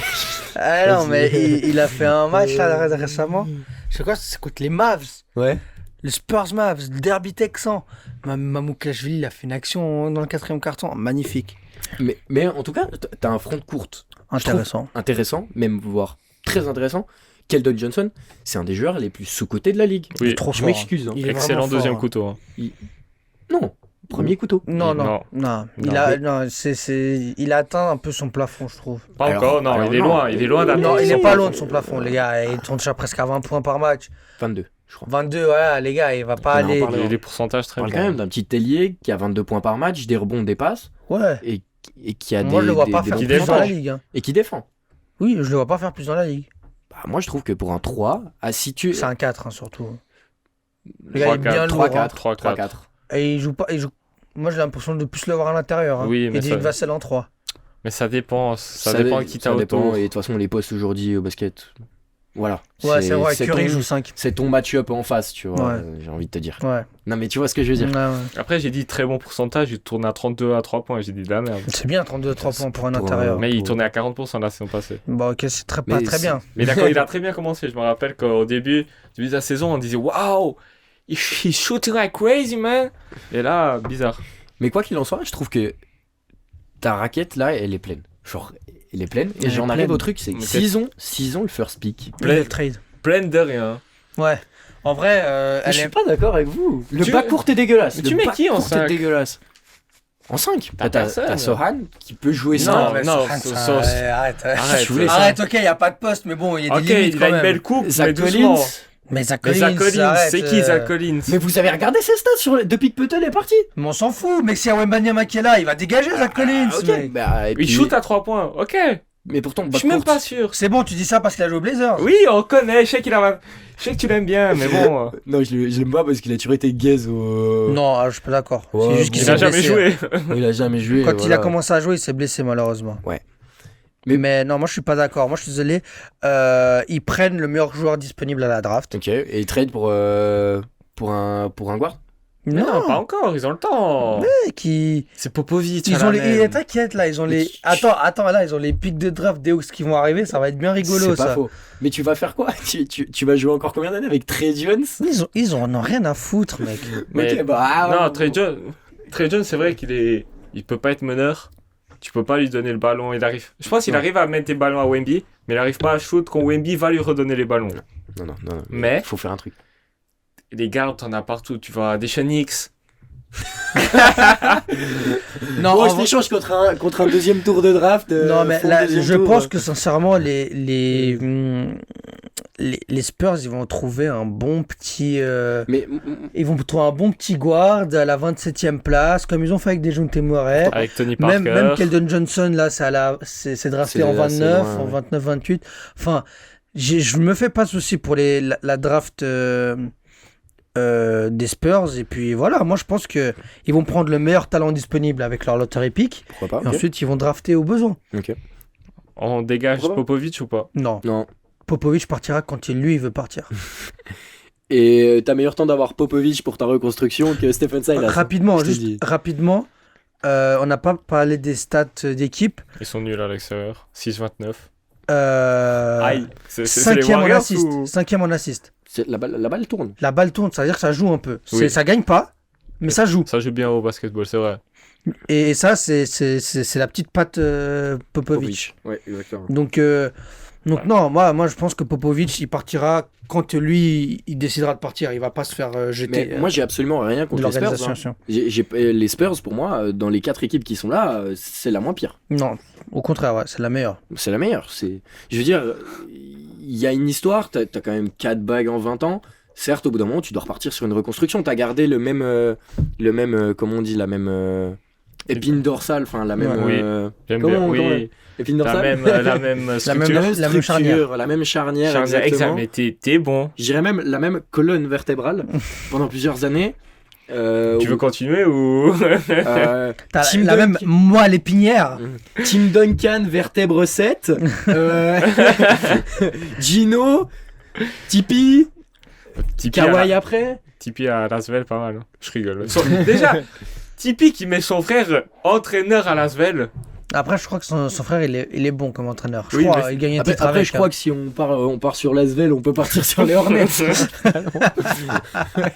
Ah non, mais il a fait un match là récemment. Je sais quoi, c'est contre les Mavs. Ouais. Le Spurs Mavs, le derby texan. Mamouklashvili, il a fait une action dans le 4e carton. Magnifique. Mais en tout cas, t'as un front de courte Intéressant. intéressant, même voire très intéressant. Keldon Johnson, c'est un des joueurs les plus sous-cotés de la ligue. Oui. Trop Je fort. m'excuse. hein. Il est Excellent vraiment deuxième fort. couteau. hein. Non, premier couteau. Non, Non. non, non. Il Non. a, non, il a atteint un peu son plafond, je trouve. Pas Alors- encore, non, alors il est non. loin. Il est loin d'atteindre. Non, il est son pas plafond. loin de son plafond, les gars. Il tourne déjà presque à 20 points par match. 22, je crois. 22, voilà, les gars, il va pas On en aller. parle. Il a des pourcentages On très parle bons. quand même d'un petit ailier qui a 22 points par match, des rebonds, des passes, Ouais. et qui a Moi, je le vois pas des faire bons plus dans la pourcentages. ligue. hein. Et qui défend. Oui, je le vois pas faire plus dans la ligue. Bah, moi, je trouve que pour un 3, si tu... C'est un 4, hein, surtout. Le gars, il est 3-4, bien lourd. 3-4, 3-4. 3-4. Et il joue pas. Moi, j'ai l'impression de plus le voir à l'intérieur. Hein. Oui, mais et David ça- Vassell en 3. Mais ça dépend. Ça dépend qui ça t'as dépend, autour. et de toute façon, les postes aujourd'hui au basket, voilà. Ouais, c'est vrai. Curry ton- joue 5. C'est ton match-up en face, tu vois, Ouais. j'ai envie de te dire. Ouais. Non, mais tu vois ce que je veux dire. Ouais, ouais. Après, j'ai dit très bon pourcentage. Il tourne à 32 à 3 points. J'ai dit de la merde. C'est bien, 32-3 points pour un Pour un- intérieur. Mais il pour- tournait à 40% la saison passée. Bah, ok, c'est pas Mais très c'est- bien. Mais d'accord, il a très bien commencé. Je me rappelle qu'au début de la saison, on disait waouh, he's shooting like crazy, man. Et là, bizarre. Mais quoi qu'il en soit, je trouve que ta raquette, là, elle est pleine. Genre, elle est pleine. Et Elle est j'en arrive pleine. au truc, c'est que Mais s'ils ont le first pick. Plein- Le trade. Plein de rien. Ouais. En vrai, Je suis pas d'accord avec vous. Le Tu- backcourt est dégueulasse. Mais Le tu mets qui en backcourt est 5? dégueulasse. En 5 T'as personne. T'as Sohan qui peut jouer Non, ça. mais Sohan, so- ça- so- arrête. Arrête. Je voulais ça. Arrête, ok, il n'y a pas de poste, mais bon, il y a Ok, des limites il quand a une même. belle coupe, mais Zach doucement. Collins. Mais Zach Mais Collins, Zach Collins, arrête, c'est qui Zach Collins? Mais vous avez regardé ses stats depuis que Puttel est parti? Mais on s'en fout, mec, si Wembanyama qui est là, il va dégager Zach Collins. Ok. Mec. Bah, et Il puis- shoot à 3 points, ok. Mais pourtant, Je suis même pas sûr. C'est bon, tu dis ça parce qu'il a joué aux Blazers. Oui, on connaît, je sais que tu l'aimes bien, mais bon. Non, je l'aime pas parce qu'il a toujours été gaze au. Non, je suis pas d'accord. Ouais, c'est juste qu'il Il s'est n'a jamais blessé. joué. Il a jamais joué. Quand il voilà. a commencé à jouer, il s'est blessé malheureusement. Ouais. Mais non, moi je suis pas d'accord. Moi je suis désolé. Ils prennent le meilleur joueur disponible à la draft. Ok, et il trade pour un guard? Mais non, pas encore, ils ont le temps. Qui... C'est Popovic. Ils à ont la les... même. T'inquiète là, ils ont les... tu- Attends, là, ils ont les pics de draft des Hawks qui vont arriver, ça va être bien rigolo C'est pas ça. faux. Mais tu vas faire quoi? Tu vas jouer encore combien d'années avec Trey Jones? Ils en ont rien à foutre, mec. Mais- Ok, bah. Non, Trey Jones, c'est vrai il peut pas être meneur. Tu peux pas lui donner le ballon. Je pense qu'il Non. arrive à mettre des ballons à Wemby, mais il arrive pas à shoot quand Wemby va lui redonner les ballons. Non. Mais- Il faut faire un truc. Les gardes, t'en as partout. Tu vois, des X. Non, Bon, en je vrai- l'échange contre un deuxième tour de draft. Non, mais fond là, deuxième je tour. pense que sincèrement, les Spurs, ils vont trouver un bon petit. Mais Ils vont trouver un bon petit guard à la 27e place, comme ils ont fait avec Dejounte Murray. Avec Tony Parker. Même Keldon Johnson, là, c'est drafté C'est en assez 29, loin, en ouais. 29-28. Enfin, je me fais pas de soucis pour la draft des Spurs. Et puis voilà, moi je pense que ils vont prendre le meilleur talent disponible avec leur lottery pick. pourquoi pas? Et ensuite, ils vont drafter au besoin. Ok. On dégage Pourquoi pas Popovic ou pas? Non, Non. Popovic partira quand il veut partir. Et t'as meilleur temps d'avoir Popovic pour ta reconstruction que Stephen Silas. Rapidement, je te juste dis. rapidement. On n'a pas parlé des stats d'équipe. Ils sont nuls à l'extérieur. 6-29. Aïe. C'est les Cinquième en Warriors assist. ou... Cinquième en assist. La balle tourne. La balle tourne, ça veut dire que ça joue un peu. Oui. Ça gagne pas, mais ça joue. Ça joue bien au basketball, c'est vrai. Et ça, c'est la petite patte Popovic. Ouais, exactement. Donc non, moi je pense que Popovic, il partira quand lui, il décidera de partir. Il va pas se faire jeter Mais moi, j'ai absolument rien de contre les Spurs. l'organisation. Les Spurs, pour moi, dans les 4 équipes qui sont là, c'est la moins pire. Non, au contraire, ouais, c'est la meilleure. C'est la meilleure. Je veux dire, il y a une histoire, t'as quand même 4 bagues en 20 ans. Certes, au bout d'un moment, tu dois repartir sur une reconstruction. T'as gardé le même comment on dit, la même épine dorsale, enfin la même... Oui. J'aime Comment bien. on- Oui, épine la dorsale même structure. la même charnière. la même charnière, Charnière, exactement. mais t'es bon. Je dirais même la même colonne vertébrale pendant plusieurs années. Tu veux continuer ou... T'as Tim la même Duncan. moelle épinière. Tim Duncan, vertèbre 7. Gino, Tipeee, Kawhi après. Tipeee à Lasvel, pas mal. Je rigole. Déjà, Tipeee qui met son frère entraîneur à Lasvel. Après, je crois que son frère, il est bon comme entraîneur. Je Oui, crois, mais il gagne un Après, titre après, avec. je crois que si on part sur Lasvel, on peut partir sur les Hornets. Je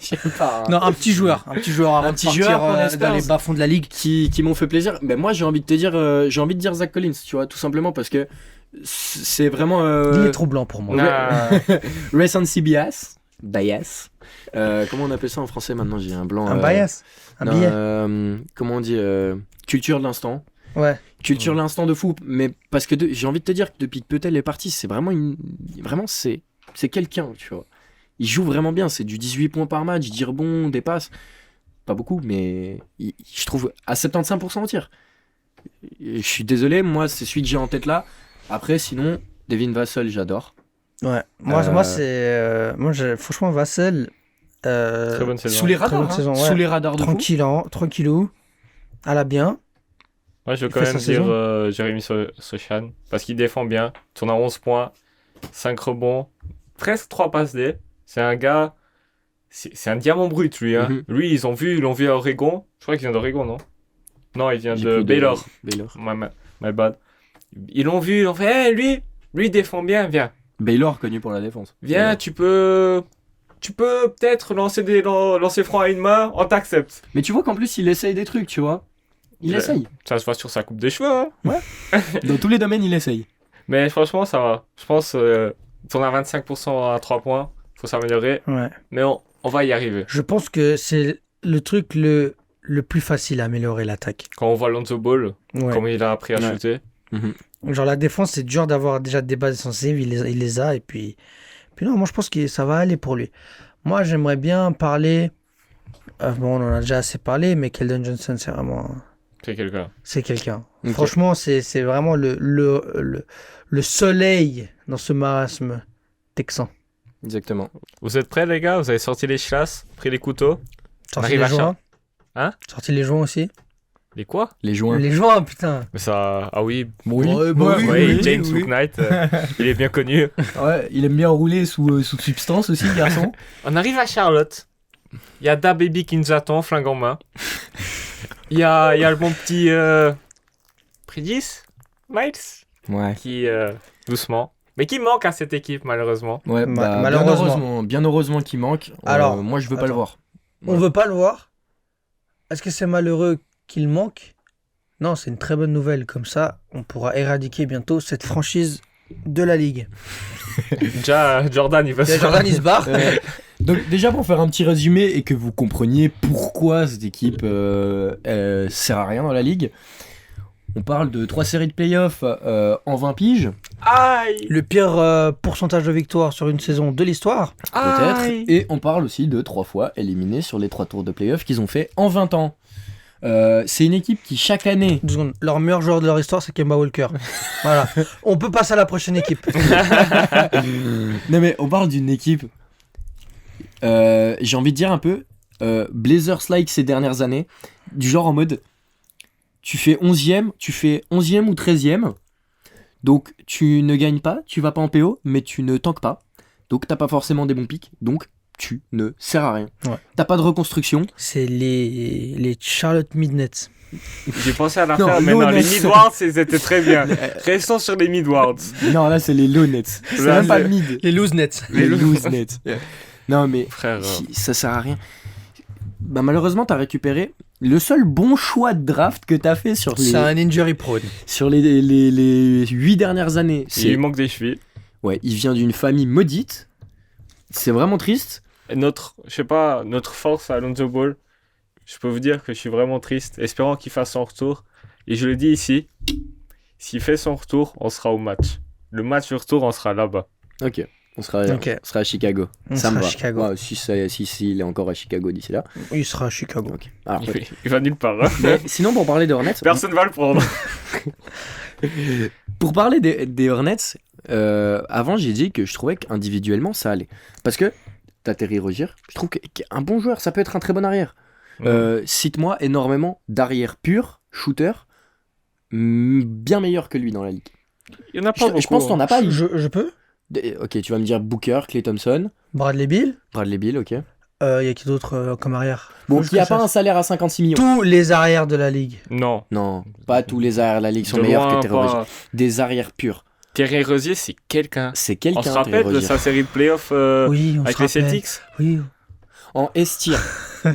sais pas. Non, un petit joueur avant Un de petit partir joueur pour les dans les Spurs. bas-fonds de la ligue. Qui m'ont fait plaisir. Ben moi, j'ai envie de dire Zach Collins, tu vois, tout simplement parce que c'est vraiment Il est trop blanc pour moi. Nah. recency bias. Comment on appelle ça en français maintenant? J'ai un blanc. Un bias. Un non, billet. comment on dit culture de l'instant. Ouais. Culture de l'instant de fou. Mais parce que j'ai envie de te dire que depuis que Peutel est parti, c'est vraiment c'est quelqu'un, tu vois. Il joue vraiment bien. C'est du 18 points par match, 10 rebonds, des passes. Pas beaucoup, mais je trouve à 75% au tir. Je suis désolé, moi, c'est celui que j'ai en tête là. Après, sinon, Devin Vassell, j'adore. Ouais. Moi, franchement, Vassell. Très bonne saison. Sous les Très radars, bonne saison, ouais. sous les radars de fou. Tranquillou. À la bien. Moi, je veux Il quand fait même sa dire saison. Jérémy Sochan, parce qu'il défend bien. Il tourne à 11 points, 5 rebonds, presque 3 passes D. C'est un gars, c'est un diamant brut, lui. Hein. Mhm. Lui, ils l'ont vu à Oregon. Je crois qu'il vient d'Oregon, non? Non, il vient J'ai de plus Baylor. Baylor. My bad. Ils l'ont vu, ils ont fait, hey, lui, il défend bien, viens. Baylor connu pour la défense. Viens, tu peux peut-être lancer franc à une main, on t'accepte. Mais tu vois qu'en plus, il essaye des trucs, tu vois. Il Ouais. essaye. Ça se voit sur sa coupe de cheveux, hein. Dans tous les domaines, il essaye. Mais franchement, ça va. Je pense tourner à 25% à 3 points, faut s'améliorer. Ouais. Mais on va y arriver. Je pense que c'est le truc le plus facile à améliorer l'attaque. Quand on voit Lonzo Ball, Ouais. comment il a appris à Ouais. shooter. Genre la défense, c'est dur d'avoir déjà des bases défensives, il les a, et puis Puis non, moi je pense que ça va aller pour lui. Moi j'aimerais bien parler. Bon, on en a déjà assez parlé, mais Keldon Johnson, c'est vraiment. C'est quelqu'un. C'est quelqu'un. Ok. Franchement, c'est vraiment le soleil dans ce marasme texan. Exactement. Vous êtes prêts, les gars? Vous avez sorti les chlasses, pris les couteaux? Sorti arrive les à joints. Hein? Sorti les joints aussi. Les quoi? Les joints. Les joints, putain. Mais ça... Ah oui, Oui. Ouais, bah oui, ouais, oui, James oui. McKnight, il est bien connu. Ouais, il aime bien rouler sous substance aussi, le garçon. On arrive à Charlotte. Il y a Da Baby qui nous attend, flingue en main. Il y a le bon petit... Prydis Miles Ouais. qui... doucement. Mais qui manque à cette équipe, malheureusement. Ouais, Malheureusement. bien heureusement qu'il manque. Alors, moi, je veux pas le attends. voir. On veut pas le voir. Est-ce que c'est malheureux qu'il manque? Non, c'est une très bonne nouvelle. Comme ça, on pourra éradiquer bientôt cette franchise de la Ligue. Déjà, Jordan, il va se Jordan, il se barre. Donc déjà pour faire un petit résumé et que vous compreniez pourquoi cette équipe sert à rien dans la ligue, on parle de 3 séries de playoffs en 20 piges, Aïe! Le pire pourcentage de victoire sur une saison de l'histoire. peut-être, Aïe! et on parle aussi de 3 fois éliminés sur les 3 tours de playoffs qu'ils ont fait en 20 ans. C'est une équipe qui chaque année... 2 secondes. Leur meilleur joueur de leur histoire, c'est Kemba Walker. Voilà. On peut passer à la prochaine équipe. Non mais on parle d'une équipe, j'ai envie de dire un peu Blazers-like ces dernières années, du genre en mode tu fais 11e ou 13e, donc tu ne gagnes pas, tu vas pas en PO, mais tu ne tankes pas, donc t'as pas forcément des bons pics, donc tu ne sers à rien. Ouais. T'as pas de reconstruction. C'est les Charlotte Midnets. J'ai pensé à Non, l'affaire, mais non, les Loners. Midwards, ils étaient très bien. Restons sur les Midwards. Non, là c'est les low nets, c'est Là, même pas c'est- le mid, Les Loose Nets. les loose nets. Non mais Frère, ça sert à rien. Bah malheureusement t'as récupéré le seul bon choix de draft que t'as fait sur C'est un injury prone. les 8 dernières années. il lui manque des chevilles. Ouais, il vient d'une famille maudite. C'est vraiment triste. Et notre force à Lonzo Ball, je peux vous dire que je suis vraiment triste, espérant qu'il fasse son retour. Et je le dis ici, s'il fait son retour, on sera au match. Le match de retour, on sera là-bas. Ok. On sera à Chicago. On ça sera me à va. Chicago. Ouais, si il est encore à Chicago d'ici là. Il sera à Chicago. Ok. Alors, Il va nulle part. Hein. mais sinon pour parler des Hornets, Personne va le prendre. pour parler des Hornets, avant j'ai dit que je trouvais qu'individuellement ça allait. Parce que t'as Terry Rozier, je trouve qu'un bon joueur, ça peut être un très bon arrière. Cite-moi énormément d'arrière pur, shooter, bien meilleur que lui dans la ligue. Il n'y en a pas beaucoup. Je pense que t'en as pas. Je peux Ok, tu vas me dire Booker, Klay Thompson, Bradley Beal. Bradley Beal, ok. Il y a qui d'autre comme arrière? Bon, Faut qui a que je pas un sache. salaire à 56 millions. Tous les arrières de la ligue. Non. Non, pas tous les arrières de la ligue sont De meilleurs loin, que Terry Rozier. pas. Des arrières purs. Terry Rozier, c'est quelqu'un. C'est On quelqu'un, se Terry rappelle de Rozier. sa série de playoffs Oui, on avec se les rappelle. Celtics. Oui, En S-tier. oui,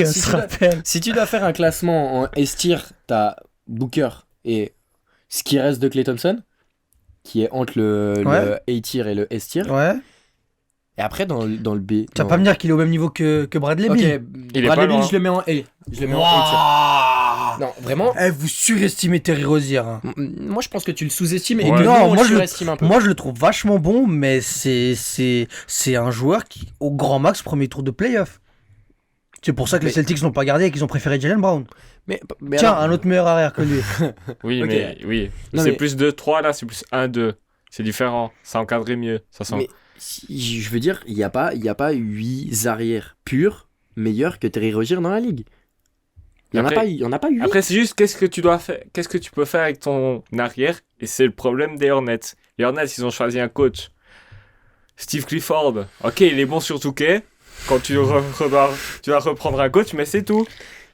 on se rappelle. Si tu dois faire un classement en S-tier, t'as Booker et ce qui reste de Klay Thompson, qui est entre le Ouais. A-tier et le S-tier. Ouais. Et après, dans le B. Tu vas pas me dire qu'il est au même niveau que Bradley Ok, Beal. Il est Bradley pas Beal, loin. je le mets en A. Je le mets en A-tier. Non, vraiment. Eh, vous surestimez Terry Rozier. Hein. Moi, je pense que tu le sous-estimes et Ouais. que Non, nous, on moi, le je le- surestime un peu. Moi, je le trouve vachement bon, mais c'est un joueur qui, au grand max, premier tour de playoff. C'est pour ça que les Mais- Celtics n'ont pas gardé et qu'ils ont préféré Jalen Brown. Mais Tiens, alors- un autre meilleur arrière que lui. Oui, Ok. mais oui. Non, C'est mais- plus 2-3 là, c'est plus 1-2. C'est différent. Ça encadrait mieux. Ça sent. Mais je veux dire, il n'y a pas 8 arrières purs meilleurs que Terry Rozier dans la ligue. Il Après- n'y en a pas 8. Après, c'est juste qu'est-ce que tu dois faire, qu'est-ce que tu peux faire avec ton arrière, et c'est le problème des Hornets. Les Hornets, ils ont choisi un coach, Steve Clifford. Ok, il est bon sur Touquet. Quand tu vas reprendre un coach, mais c'est tout.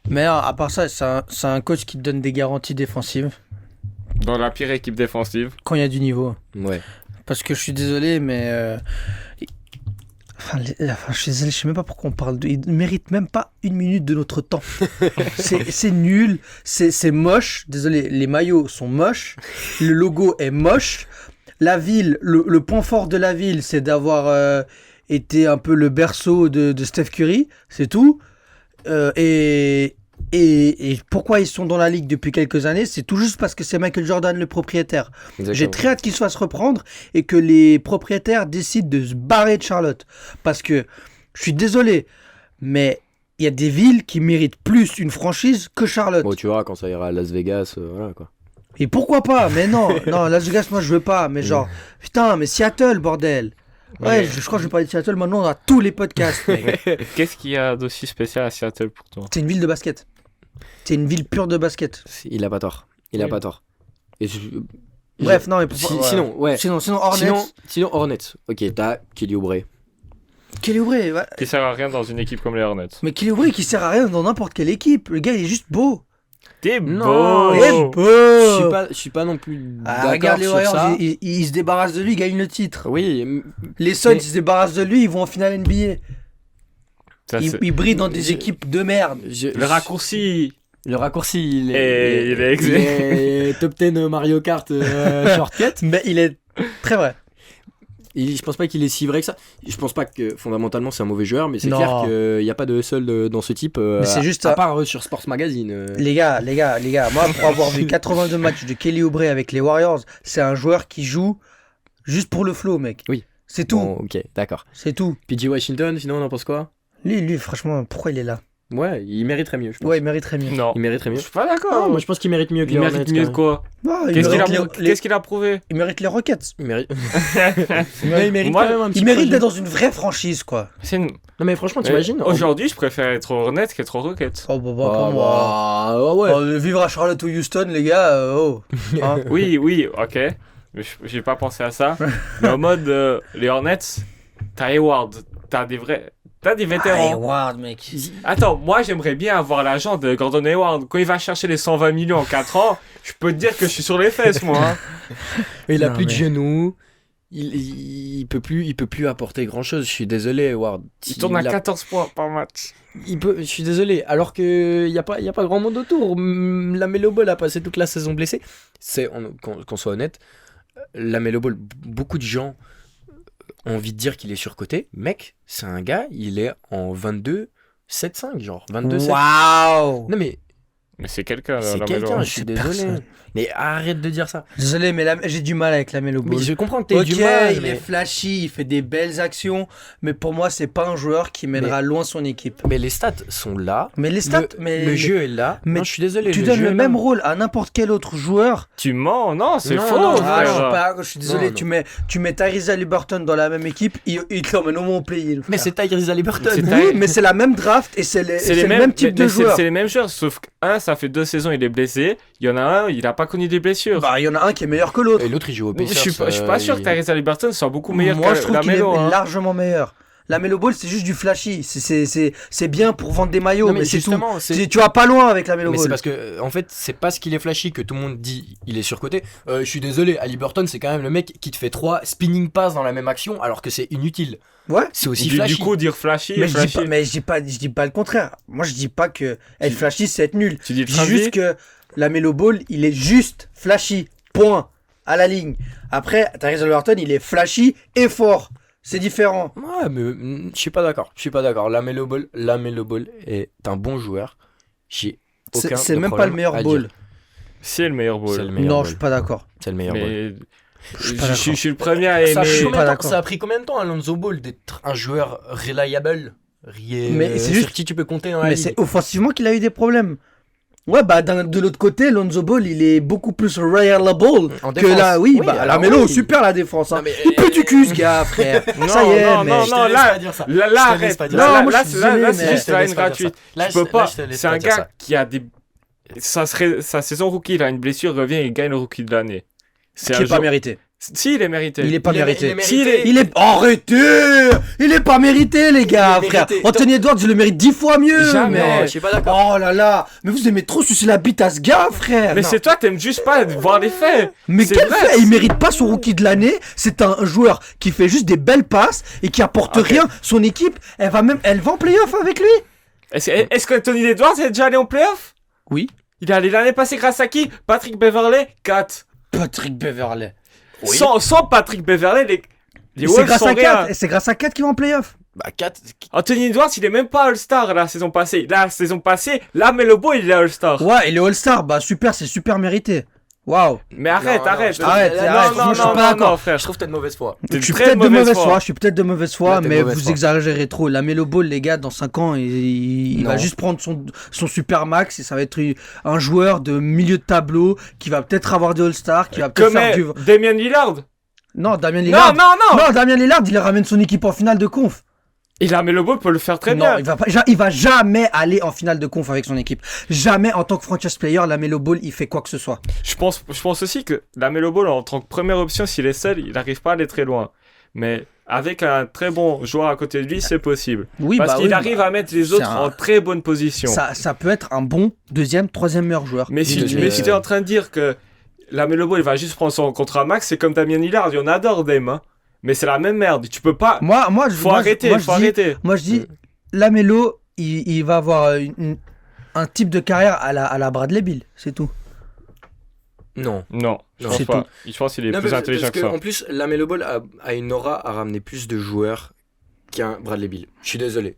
Mais à part ça, c'est un coach qui te donne des garanties défensives Dans la pire équipe défensive. quand il y a du niveau. Ouais. Parce que je suis désolé, mais. Je suis désolé, je sais même pas pourquoi on parle de. Il ne mérite même pas une minute de notre temps. C'est nul, c'est moche. Désolé, les maillots sont moches. Le logo est moche. La ville, le point fort de la ville, c'est d'avoir été un peu le berceau de Steph Curry. C'est tout. Et Et pourquoi ils sont dans la ligue depuis quelques années, c'est tout juste parce que c'est Michael Jordan le propriétaire. Exactement. J'ai très hâte qu'il se fasse reprendre et que les propriétaires décident de se barrer de Charlotte. Parce que, je suis désolé, mais il y a des villes qui méritent plus une franchise que Charlotte. Bon, tu verras quand ça ira à Las Vegas, voilà quoi. Et pourquoi pas? Mais non, Las Vegas, moi je veux pas. Mais genre, putain, mais Seattle, bordel. Ouais, Mais- je crois que je vais parler de Seattle maintenant dans tous les podcasts, mec. Qu'est-ce qu'il y a d'aussi spécial à Seattle pour toi? C'est une ville de basket. C'est une ville pure de basket. Il a pas tort. Il a Oui. pas tort. Et Bref, non, mais Sinon, ouais. Sinon, Hornets. Sinon, Hornets. Ok, t'as Kelly Oubre. Kelly Oubre, ouais. Qui sert à rien dans une équipe comme les Hornets. Mais Kelly Oubre qui sert à rien dans n'importe quelle équipe. Le gars, il est juste beau. T'es Non, beau! Il est beau. Je suis pas non plus Ah, d'accord regarde les sur Warriors, ça. ils se débarrassent de lui, ils gagnent le titre. Oui, Les Suns, Mais- ils se débarrassent de lui, ils vont en finale NBA. Ça, c'est- Ils brillent dans des équipes de merde. Le raccourci! Le raccourci, il Il est top 10 Mario Kart shortcut. Mais il est très vrai. Je pense pas qu'il est si vrai que ça. Je pense pas que fondamentalement c'est un mauvais joueur, mais c'est Non. clair qu'il n'y a pas de hustle dans ce type. Mais c'est juste à ça. part sur Sports Magazine. Les gars, moi pour avoir vu 82 matchs de Kelly Oubre avec les Warriors, c'est un joueur qui joue juste pour le flow, mec. Oui. C'est tout, Bon, ok, d'accord. c'est tout. PG Washington, sinon on en pense quoi? Lui, franchement, pourquoi il est là? Ouais, il mériterait mieux, je pense. Ouais, il mériterait mieux. Non. Il mériterait Je mieux. suis pas Non, d'accord. moi je pense qu'il mérite mieux que Il les mérite Hornets, mieux de quand quoi? Non, il Qu'est-ce qu'il mérite a, les- qu'est-ce qu'il a prouvé? il mérite les Rockets. même. Il mérite. Ouais, il mérite Moi, quand même un petit Il mérite projet. d'être dans une vraie franchise, quoi. C'est une- Non mais franchement, t'imagines? Aujourd'hui, je préfère être aux Hornets qu'être aux Rockets. Oh, bah, Ah, pas moi. ouais. Oh, vivre à Charlotte ou Houston, les gars, oh. Hein. Oui, ok. Mais j'ai pas pensé à ça. Mais en mode, les Hornets, t'as Hayward, t'as des vétérans. Hayward, mec. Attends, moi j'aimerais bien avoir l'agent de Gordon Hayward. Quand il va chercher les 120 millions en 4 ans, je peux te dire que je suis sur les fesses, moi. Hein. Il a Non, plus de mais- genoux. Il peut plus apporter grand chose. Je suis désolé, Ward. Il tourne à 14 points par match. Je suis désolé. Alors que y a pas grand monde autour. La Melo Ball a passé toute la saison blessé. Qu'on soit honnête, la Melo Ball, beaucoup de gens ont envie de dire qu'il est surcoté. Mec, c'est un gars, il est en 22-7-5, genre 22-7. Waouh. Non mais Mais c'est quelqu'un, c'est la quelqu'un. Melo. Je suis C'est désolé. personne. Mais arrête de dire ça. Désolé, mais j'ai du mal avec la Melo Ball. Mais je comprends que t'aies Ok, du mal. il mais... est flashy, il fait des belles actions, mais pour moi, c'est pas un joueur qui mènera loin son équipe. mais les stats sont là. Mais les stats, Le jeu est là. mais non, je suis désolé. tu donnes jeu le est même là. rôle à n'importe quel autre joueur. Tu mens, non, c'est Non, faux. non, Ah, frère. je suis désolé, Non, tu mets Tyrese Haliburton dans la même équipe, il te l'emmène au moins au play-in. Mais c'est Tyrese Haliburton. C'est Oui, mais c'est la même draft et c'est le même type de joueur. C'est les mêmes joueurs, sauf qu'un, ça fait 2 saisons, il est blessé. Il y en a un, il a pas connu des blessures. Bah, il y en a un qui est meilleur que l'autre. Et l'autre il joue au Mais Pacers. je suis pas sûr que Tyrese Haliburton soit beaucoup meilleur Moi, que je trouve la qu'il est Melo. Hein. largement meilleur. La Melo Ball, c'est juste du flashy. C'est bien pour vendre des maillots, Non, mais c'est tout. justement, Tu vas pas loin avec la Melo Mais c'est Ball. parce que, en fait, c'est parce qu'il est flashy que tout le monde dit il est surcoté. Je suis désolé, Haliburton, c'est quand même le mec qui te fait 3 spinning pass dans la même action alors que c'est inutile. Ouais. C'est aussi Du flashy. coup, dire flashy, Mais flashy. je dis pas le contraire. Moi, je dis pas que être flashy, c'est être nul. Tu dis le Je dis juste que la Melo Ball, il est juste flashy. Point. À la ligne. Après, Tyrese Haliburton, il est flashy et fort. C'est différent. Ouais, mais je suis pas d'accord. Je suis pas d'accord. La Melo Ball est un bon joueur. J'ai aucun C'est de même pas problème le meilleur à ball. dire. C'est le meilleur C'est ball. le meilleur Non, ball. je suis pas d'accord. C'est le meilleur ball. Mais Je suis pas d'accord. je suis le premier à Ça a, aimer. pris suis combien pas de temps- d'accord. ça a pris combien de temps à Lonzo Ball d'être un joueur reliable Mais c'est juste- sur qui tu peux compter dans la Mais ligue. c'est offensivement qu'il a eu des problèmes. Ouais, bah de l'autre côté, Lonzo Ball, il est beaucoup plus reliable En que défense. là. Oui, Oui, bah alors la Melo, oui. super la défense. Hein. Non, mais- Il pue du cul, ce gars, frère. Non, Ça y est, non, mais... non, Je te non, laisse là- pas dire ça. Là, Je te laisse arrête. pas dire Non, ça. moi, je Là, suis là, désolé, là, mais- c'est juste Je te la laisse haine pas dire ça. gratuite. Là, Tu peux je- pas. là, je te laisse C'est pas un dire gars ça. qui a des. Sa saison rookie, il a une blessure, revient et il gagne le rookie de l'année. C'est Qui un est pas jour. mérité. Si, il est mérité. Il est pas Il est- mérité. il est Si, mérité. Il est... Arrêtez. Il est pas mérité, les gars, Il est frère. mérité. Anthony Edwards, je le mérite 10 fois mieux. Jamais. Non, Mais... je suis pas d'accord. Oh là là. Mais vous aimez trop sucer la bite à ce gars, frère. Mais Non. c'est toi, t'aimes juste pas voir les faits. Mais c'est quel vrai. fait? Il mérite pas son rookie de l'année. C'est un joueur qui fait juste des belles passes et qui apporte Ok. rien. Son équipe, elle va en playoff avec lui. Est-ce que Tony Edwards est déjà allé en playoff? Oui. Il est allé l'année passée grâce à qui? Patrick Beverley? 4. Patrick Beverley. Sans Patrick Beverley, les C'est Wolves grâce sont à rien. 4. Et c'est grâce à 4 qui va en playoff. Bah, 4. Anthony Edwards, il est même pas All-Star la saison passée. La saison passée, là, Melo Ball, il est All-Star. Ouais, il est All-Star, bah super, c'est super mérité. Waouh. Mais arrête. arrête, Non, arrête, non, je suis non, pas non, d'accord. non, frère. Je trouve que t'as de mauvaise foi. T'es Je suis très peut-être de mauvaise foi. foi, je suis peut-être de mauvaise foi, Là, t'es de mais mauvaise vous foi. exagérez trop. La Melo Ball, les gars, dans 5 ans, il va Non. juste prendre son super max et ça va être un joueur de milieu de tableau qui va peut-être avoir des All-Stars, qui va peut-être Comme faire du. Damien Lillard. Non, Damien Non, Lillard. non. Non, Damien Lillard, il ramène son équipe en finale de conf. Et là, Melo Ball peut le faire très Non, bien. il va jamais aller en finale de conf avec son équipe. Jamais en tant que franchise player, la Melo Ball, il fait quoi que ce soit. Je pense aussi que la Melo Ball, en tant que première option, s'il est seul, il n'arrive pas à aller très loin. Mais avec un très bon joueur à côté de lui, c'est possible. Oui, Parce qu'il oui, arrive à mettre les c'est autres un- en très bonne position. Ça peut être un bon deuxième, troisième meilleur joueur. Mais si, Oui, mais si t'es en train de dire que la Melo Ball, il va juste prendre son contrat max, c'est comme Damien Lillard, on adore Dame, hein. Mais c'est la même merde. Tu peux pas. Moi, Faut arrêter. Moi, je dis, Lamelo, il va avoir un type de carrière à la Bradley Beal, c'est tout. Non. Non, je Non, pense c'est pas. tout. Je pense qu'il est Non, plus mais intelligent parce que ça. En plus, la Melo Ball a une aura à ramener plus de joueurs qu'un Bradley Beal. Je suis désolé.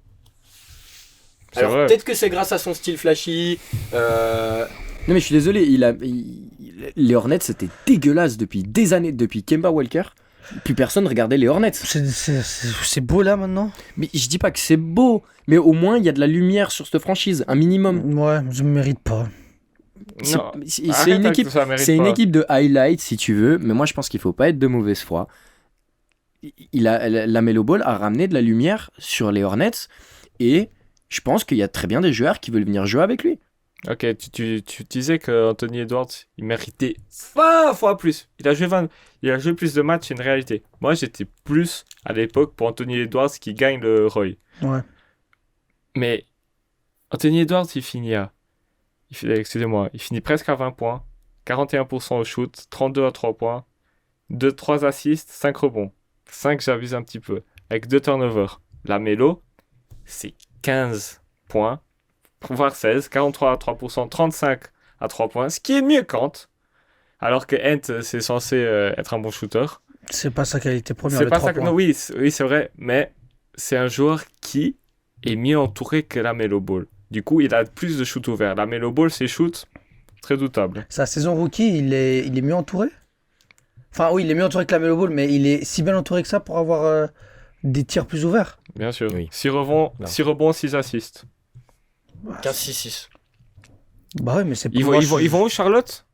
C'est Alors vrai. peut-être que c'est grâce à son style flashy. Non mais je suis désolé, les Hornets c'était dégueulasse depuis des années, depuis Kemba Walker. Plus personne regardait les Hornets. C'est beau là maintenant. Mais je dis pas que c'est beau, mais au moins il y a de la lumière sur cette franchise, un minimum. Ouais, je me mérite pas. C'est Non. c'est Arrête une avec équipe, ça, mérite c'est une pas. équipe de highlights si tu veux, mais moi je pense qu'il faut pas être de mauvaise foi. La Melo Ball a ramené de la lumière sur les Hornets et je pense qu'il y a très bien des joueurs qui veulent venir jouer avec lui. Ok, tu disais que Anthony Edwards, il méritait 20 fois plus. Il a joué plus de matchs, c'est une réalité. Moi, j'étais plus à l'époque pour Anthony Edwards qui gagne le Roy. Ouais. Mais Anthony Edwards, il finit presque à 20 points, 41% au shoot, 32 à 3 points, 3 assists, 5 rebonds. 5, j'abuse un petit peu. Avec 2 turnovers. La Melo, c'est 15 points, voire 16, 43 à 3%, 35 à 3 points, ce qui est mieux qu'Ant. Alors que Ant, c'est censé être un bon shooter. C'est pas sa qualité première. C'est les pas 3 ça que... points. Non, oui, c'est vrai, mais c'est un joueur qui est mieux entouré que la Melo Ball. Du coup, il a plus de shoot ouvert. La Melo Ball, ses shoots, très doutable. Sa saison rookie, il est mieux entouré. Enfin, oui, il est mieux entouré que la Melo Ball, mais il est si bien entouré que ça pour avoir des tirs plus ouverts. Bien sûr. Oui. 6 rebonds, 6 assists. 15-6-6. Bah ouais, mais c'est Ils vont où, Charlotte?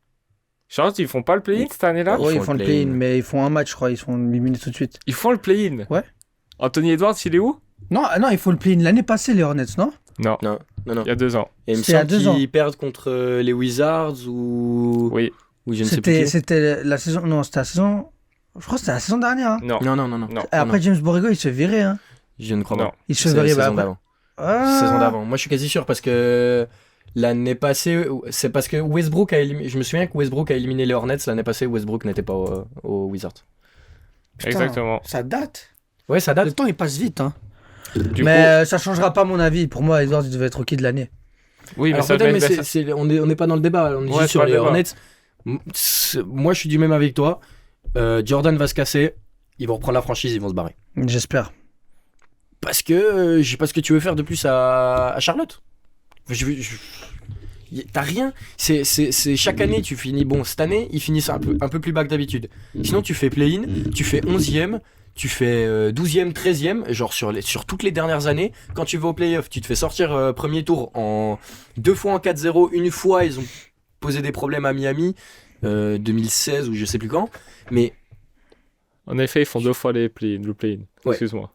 Charlotte, ils font pas le play-in cette année-là? Ouais, ils font font le le play-in. play-in, mais ils font un match, je crois. Ils sont éliminés tout de suite. Ils font le play-in? Ouais. Anthony Edwards, il est où? Non, ils font le play-in l'année passée, les Hornets, non? Non, Non. il y a 2 ans. Et il me C'est à semble 2 ans. qu'ils perdent contre les Wizards ou Oui. je ne sais plus qui. C'était la saison. Non, c'était la saison. Je crois que c'était la saison dernière. Hein. Non. Non. Non. Et après, James Borrego, il se fait virer. Hein. Je ne crois Non. pas. Il se C'est fait la virer. saison Bah, d'avant. Ah. Saison d'avant. Moi, je suis quasi sûr parce que l'année passée, c'est parce que Westbrook a éliminé. Je me souviens que Westbrook a éliminé les Hornets l'année passée. Westbrook n'était pas au Wizards. Putain, Exactement. Ça date. Ouais, ça date. Le temps, il passe vite. Hein. Du Mais ça changera pas mon avis. Pour moi, Edwards, il devait être rookie de l'année. coup, oui, mais Alors ça peut-être, devait mais être- on n'est pas dans le débat. On est Ouais, juste c'est sur pas les le débat. Hornets. Moi, je suis du même avec toi. Jordan va se casser. Ils vont reprendre la franchise. Ils vont se barrer. J'espère. Parce que je sais pas ce que tu veux faire de plus à Charlotte. T'as rien. C'est chaque année tu finis. Bon, cette année ils finissent un peu plus bas que d'habitude. Sinon tu fais play-in, tu fais 11e, tu fais 12e, 13e. Genre sur toutes les dernières années, quand tu vas au play-off, tu te fais sortir premier tour en 2 fois en 4-0. Une fois ils ont posé des problèmes à Miami 2016 ou je sais plus quand. Mais En effet, ils font 2 fois le play-in. Ouais. Excuse-moi.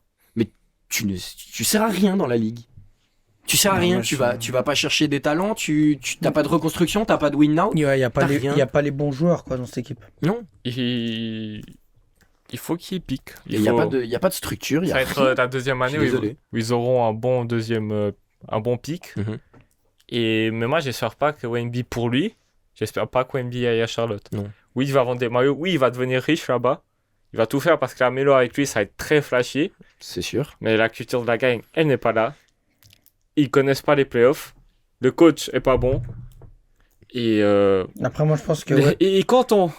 tu sers à rien dans la ligue. Tu sers à Non, rien, moi, tu vas pas chercher des talents, tu t'as pas de reconstruction, t'as pas de win now. Il n'y a, T'as rien. pas les bons joueurs quoi, dans cette équipe. Non, Il faut qu'ils piquent. il y a pas de structure, il y Ça a va être rien. la deuxième Je année suis désolé. où ils auront un bon pic. Mhm. Mais moi, j'espère pas que Wemby pour lui. J'espère pas que Wemby aille à Charlotte. Non. Oui, il va vendre des maillots. Oui, il va devenir riche là-bas. Il va tout faire parce que la Melo avec lui, ça va être très flashy. C'est sûr. Mais la culture de la gang, elle n'est pas là. Ils connaissent pas les playoffs. Le coach est pas bon. Et, Après, moi, je pense que. Ouais. et quand on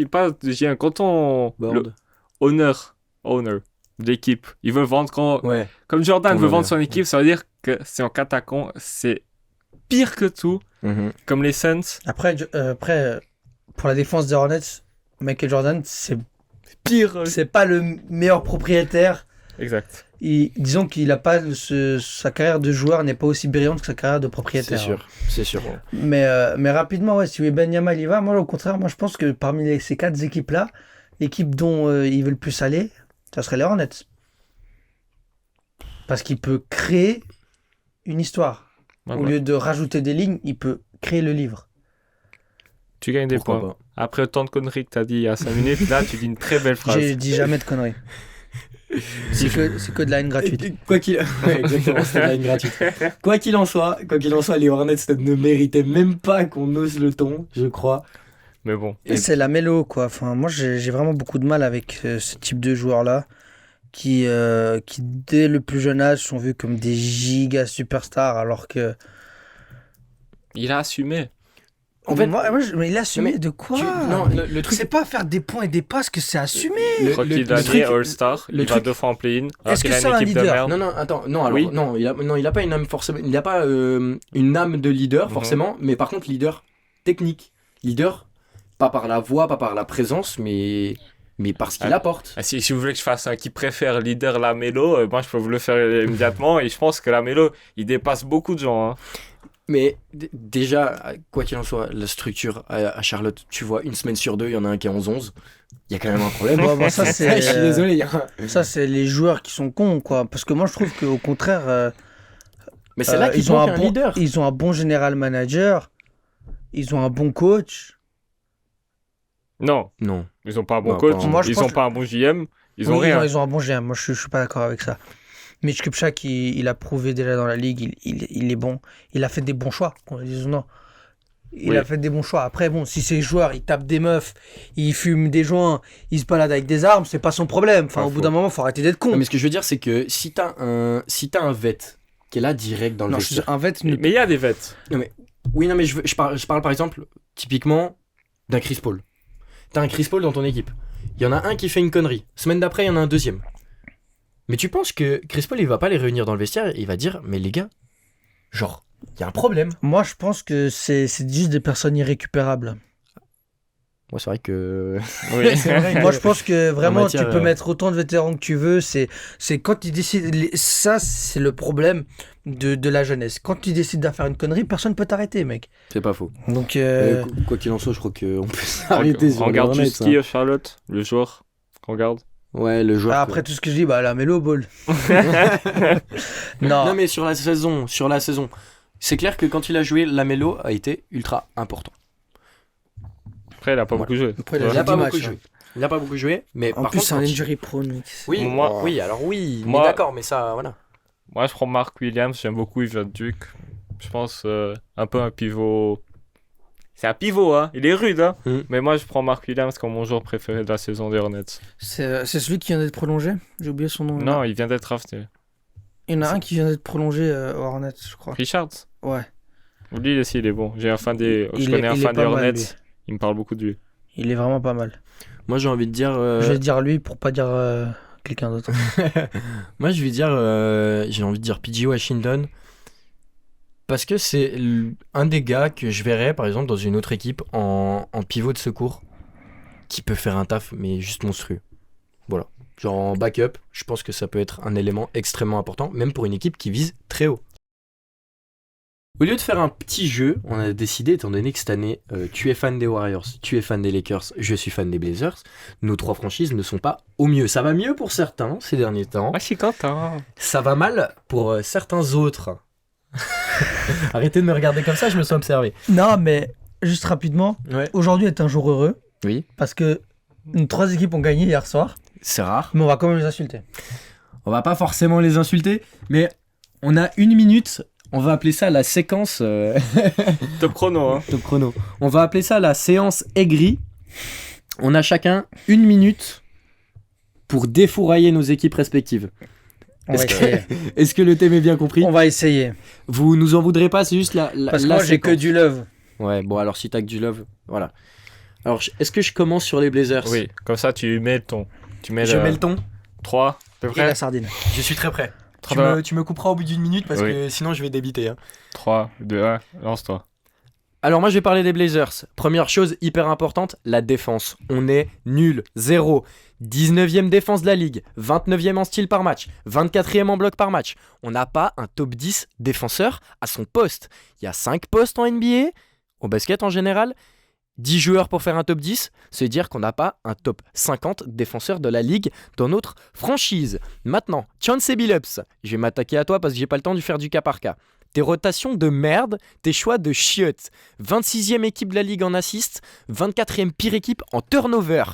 pas GM, quand on Board. owner, de l'équipe. Il veut vendre Ouais. Comme Jordan Tout veut va vendre bien. son équipe, ça veut dire que c'est en catacombe, c'est pire que tout, comme les Suns. Après, pour la défense des Hornets, Michael Jordan, Pire. c'est pas le meilleur propriétaire. Exact. Disons qu'il a pas sa carrière de joueur n'est pas aussi brillante que sa carrière de propriétaire. C'est sûr. Mais rapidement, ouais, si Wembanyama il y va, moi au contraire, moi je pense que parmi ces 4 équipes-là, l'équipe dont il veut le plus aller, ça serait les Hornets. Parce qu'il peut créer une histoire. Ouais, Au ouais. lieu de rajouter des lignes, il peut créer le livre. Tu gagnes des Pourquoi points. pas. Après autant de conneries que t'as dit il y a 5 minutes, là tu dis une très belle phrase. J'ai dit jamais de conneries. C'est que de la haine gratuite. Quoi qu'il ouais, exactement, c'était de la haine gratuite. Quoi qu'il en soit, les Hornets ne méritaient même pas qu'on ose le ton, je crois. Mais bon. Et- C'est la mélo, quoi. Enfin, moi, j'ai vraiment beaucoup de mal avec ce type de joueurs-là qui, dès le plus jeune âge, sont vus comme des giga superstars, alors que... Il a assumé. En fait, mais il a assumé mais de quoi? non, le truc, C'est pas faire des points et des passes que c'est assumé. Rookie d'année, truc- All-Star, le il va truc- 2 fois en play-in. Alors Est-ce qu'il que a c'est une un équipe de leader? merde. Non, attends, non, alors, Oui. non, il a pas une âme forcément, il a pas une âme de leader Mhm. forcément, mais par contre leader technique, leader pas par la voix, pas par la présence, mais par ce qu'il Ah. apporte. Ah, si vous voulez que je fasse un qui préfère leader Lamelo, moi je peux vous le faire immédiatement et je pense que Lamelo il dépasse beaucoup de gens. Hein. Mais déjà, quoi qu'il en soit, la structure à Charlotte, tu vois, une semaine sur deux, il y en a un qui est 11-11. Il y a quand même un problème. Bon, ça, c'est- Je suis désolé. il y a un- Ça, c'est les joueurs qui sont cons, quoi. Parce que moi, je trouve qu'au contraire, Mais c'est là qu'ils ont manquent un un bon, leader. ils ont un bon général manager, ils ont un bon coach. Non, Non. ils ont pas un bon Non, coach, pas un- Moi, je ils pense ont que- pas un bon JM, ils ont Oui, rien. ils ont un bon GM. Moi, je suis pas d'accord avec ça. Mitch Kupchak, il a prouvé déjà dans la ligue, il est bon. Il a fait des bons choix, qu'on le dise ou non. Il Oui. a fait des bons choix. Après, bon, si ces joueurs, ils tapent des meufs, ils fument des joints, ils se baladent avec des armes, c'est pas son problème. Enfin, Pas au bout faux. d'un moment, faut arrêter d'être con. Non, mais ce que je veux dire, c'est que si t'as un vet qui est là direct dans le Non, vestiaire. un vet, Mais il y a des vêtements. Oui, non, mais je parle par exemple, typiquement, d'un Chris Paul. T'as un Chris Paul dans ton équipe. Il y en a un qui fait une connerie. Semaine d'après, il y en a un deuxième. Mais tu penses que Chris Paul, il va pas les réunir dans le vestiaire et il va dire, mais les gars, genre, il y a un problème. Moi, je pense que c'est juste des personnes irrécupérables. Moi, c'est vrai que. Oui. C'est vrai que- Moi, je pense que vraiment, matière, tu peux mettre autant de vétérans que tu veux. C'est quand ils décident. Ça, c'est le problème de la jeunesse. Quand tu décides de faire une connerie, personne peut t'arrêter, mec. C'est pas faux. Donc, Quoi qu'il en soit, je crois qu'on peut s'arrêter sur On les regarde Hornets, juste hein. qui, Charlotte, le joueur qu'on regarde. Ouais, le joueur. après tout ce que je dis, bah la Melo Ball. non, Non, mais sur la saison, c'est clair que quand il a joué, Lamelo a été ultra important. Après, il a pas Voilà. beaucoup joué. Après, Il Ouais. a pas 10 beaucoup matchs, joué. Il a pas beaucoup joué, mais en par plus, contre, c'est un quand il- injury prone. Mec. Oui, Moi- oui, alors oui, Moi- mais d'accord, mais ça, voilà. Moi, je prends Mark Williams, j'aime beaucoup, il vient de Duke. Je pense un peu un pivot. C'est un pivot, hein. Il est rude, hein. Mm. Mais moi, je prends Mark Williams comme mon joueur préféré de la saison des Hornets. C'est celui qui vient d'être prolongé. J'ai oublié son nom. Non, il vient d'être drafté. Il y en a un qui vient d'être prolongé au Hornets, je crois. Richards. Ouais. Lui aussi, il est bon. Je Il connais un est fan des pas mal, Hornets. lui. Il me parle beaucoup de lui. Il est vraiment pas mal. Moi, j'ai envie de dire. Je vais dire lui pour pas dire quelqu'un d'autre. Moi, je vais dire. J'ai envie de dire PJ Washington. Parce que c'est un des gars que je verrais, par exemple, dans une autre équipe en pivot de secours. Qui peut faire un taf, mais juste monstrueux. Voilà. Genre en backup, je pense que ça peut être un élément extrêmement important, même pour une équipe qui vise très haut. Au lieu de faire un petit jeu, on a décidé, étant donné que cette année, tu es fan des Warriors, tu es fan des Lakers, je suis fan des Blazers, nos trois franchises ne sont pas au mieux. Ça va mieux pour certains ces derniers temps, Ah, je suis content. ça va mal pour certains autres. Arrêtez de me regarder comme ça, je me sens observé. Non, mais juste rapidement, Ouais. aujourd'hui est un jour heureux Oui, parce que nos 3 équipes ont gagné hier soir, c'est rare. mais on va quand même les insulter. On va pas forcément les insulter, mais on a 1 minute. On va appeler ça la séquence Top chrono, hein. top chrono. On va appeler ça la séance aigrie. On a chacun 1 minute pour défourailler nos équipes respectives. On va Est-ce que- essayer. Est-ce que le thème est bien compris? On va essayer. Vous nous en voudrez pas, c'est juste la Parce que la moi, j'ai que séquence. du love. Ouais, bon alors si t'as que du love, voilà. Alors est-ce que je commence sur les Blazers? Oui, comme ça, tu mets le ton. Tu mets Je mets le ton. 3, T'es Et prêt la sardine. Je suis très prêt. Tu 3, me couperas au bout d'une minute parce Oui. que sinon je vais débiter. Hein. 3, 2, 1, lance-toi. Alors moi je vais parler des Blazers. Première chose hyper importante, la défense. On est nul, 0. 19e défense de la ligue, 29e en style par match, 24e en bloc par match. On n'a pas un top 10 défenseur à son poste. Il y a 5 postes en NBA, au basket en général. 10 joueurs pour faire un top 10, c'est dire qu'on n'a pas un top 50 défenseur de la ligue dans notre franchise. Maintenant, Chauncey Billups, je vais m'attaquer à toi parce que j'ai pas le temps de faire du cas par cas. Tes rotations de merde, tes choix de chiottes. 26e équipe de la ligue en assist, 24e pire équipe en turnover.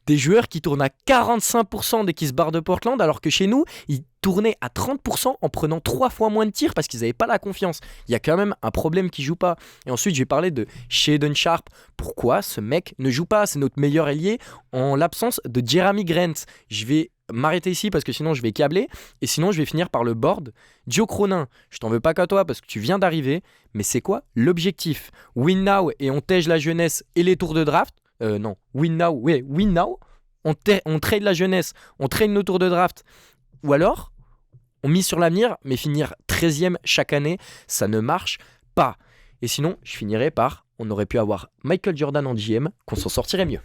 Des joueurs qui tournent à 45% dès qu'ils se barrent de Portland, alors que chez nous, ils tournaient à 30% en prenant 3 fois moins de tirs parce qu'ils n'avaient pas la confiance. Il y a quand même un problème qui joue pas. Et ensuite, je vais parler de Shaedon Sharpe. Pourquoi ce mec ne joue pas? C'est notre meilleur ailier en l'absence de Jeremy Grant. Je vais m'arrêter ici parce que sinon je vais câbler et sinon je vais finir par le board. Joe Cronin, je t'en veux pas qu'à toi parce que tu viens d'arriver, mais c'est quoi l'objectif? Win now et on tège la jeunesse et les tours de draft. Non, win now, on trade la jeunesse, on trade nos tours de draft. Ou alors, on mise sur l'avenir, mais finir 13e chaque année, ça ne marche pas. Et sinon, je finirai par, on aurait pu avoir Michael Jordan en GM, qu'on s'en sortirait mieux.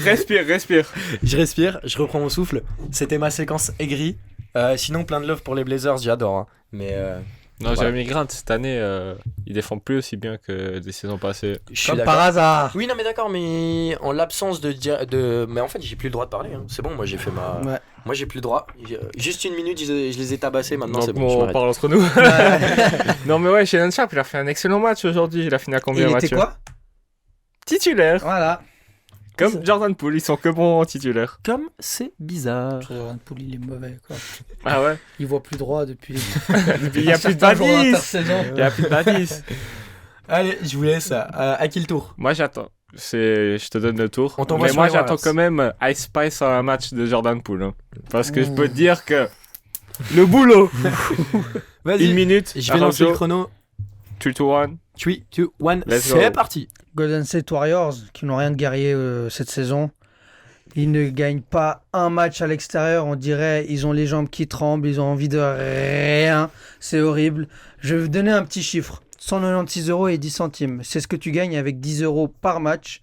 Respire. Je respire, je reprends mon souffle. C'était ma séquence aigrie. Sinon, plein de love pour les Blazers, j'adore. Hein. Mais Non, Voilà. Jeremy Grant, cette année, il défend plus aussi bien que des saisons passées. je suis Comme d'accord. par hasard. Oui, non, mais d'accord, mais en l'absence Mais en fait, j'ai plus le droit de parler. Hein. C'est bon, moi j'ai fait ma. Ouais. Moi j'ai plus le droit. Juste une minute, je les ai tabassés. Maintenant, Donc c'est bon. bon, je on m'arrête. parle entre nous. Non mais ouais, Shaedon Sharpe, il a fait un excellent match aujourd'hui. Il a fini à combien, Il Mathieu? était quoi? Titulaire. Voilà. Comme Jordan Poole, ils sont que bons en titulaire. Comme c'est bizarre. Jordan Poole, il est mauvais, quoi. Ah ouais. Il voit plus droit depuis. Il y a plus de certains jours badis. d'intersaison. Il y a plus de badis. Allez, je vous laisse. À qui le tour? Moi j'attends. Je te donne le tour. On t'envoie Mais sur moi les j'attends Warriors. quand même Ice Spice à un match de Jordan Poole. Hein. Parce que je Ouh. peux te dire que le boulot. Vas-y. 1 minute. Je vais lancer le Araujo, chrono. 3, 2, 1. 3, 2, 1. Let's C'est go. parti. Golden State Warriors, qui n'ont rien de guerrier cette saison. Ils ne gagnent pas un match à l'extérieur. On dirait ils ont les jambes qui tremblent, ils ont envie de rien. C'est horrible. Je vais vous donner un petit chiffre. 196 € et 10 centimes. C'est ce que tu gagnes avec 10 € par match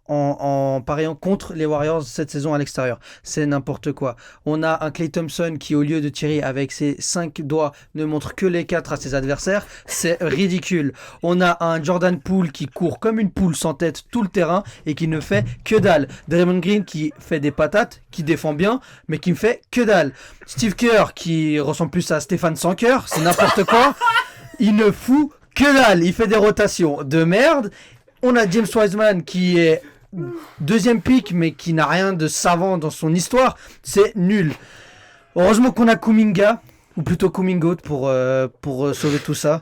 en pariant contre les Warriors cette saison à l'extérieur. C'est n'importe quoi. On a un Klay Thompson qui, au lieu de tirer avec ses 5 doigts, ne montre que les 4 à ses adversaires. C'est ridicule. On a un Jordan Poole qui court comme une poule sans tête tout le terrain et qui ne fait que dalle. Draymond Green qui fait des patates, qui défend bien, mais qui ne fait que dalle. Steve Kerr qui ressemble plus à Stéphane sans cœur, c'est n'importe quoi. Il ne fout que dalle. Il fait des rotations de merde. On a James Wiseman qui est deuxième pick, mais qui n'a rien de savant dans son histoire. C'est nul. Heureusement qu'on a Kuminga, ou plutôt Kumingo pour sauver tout ça.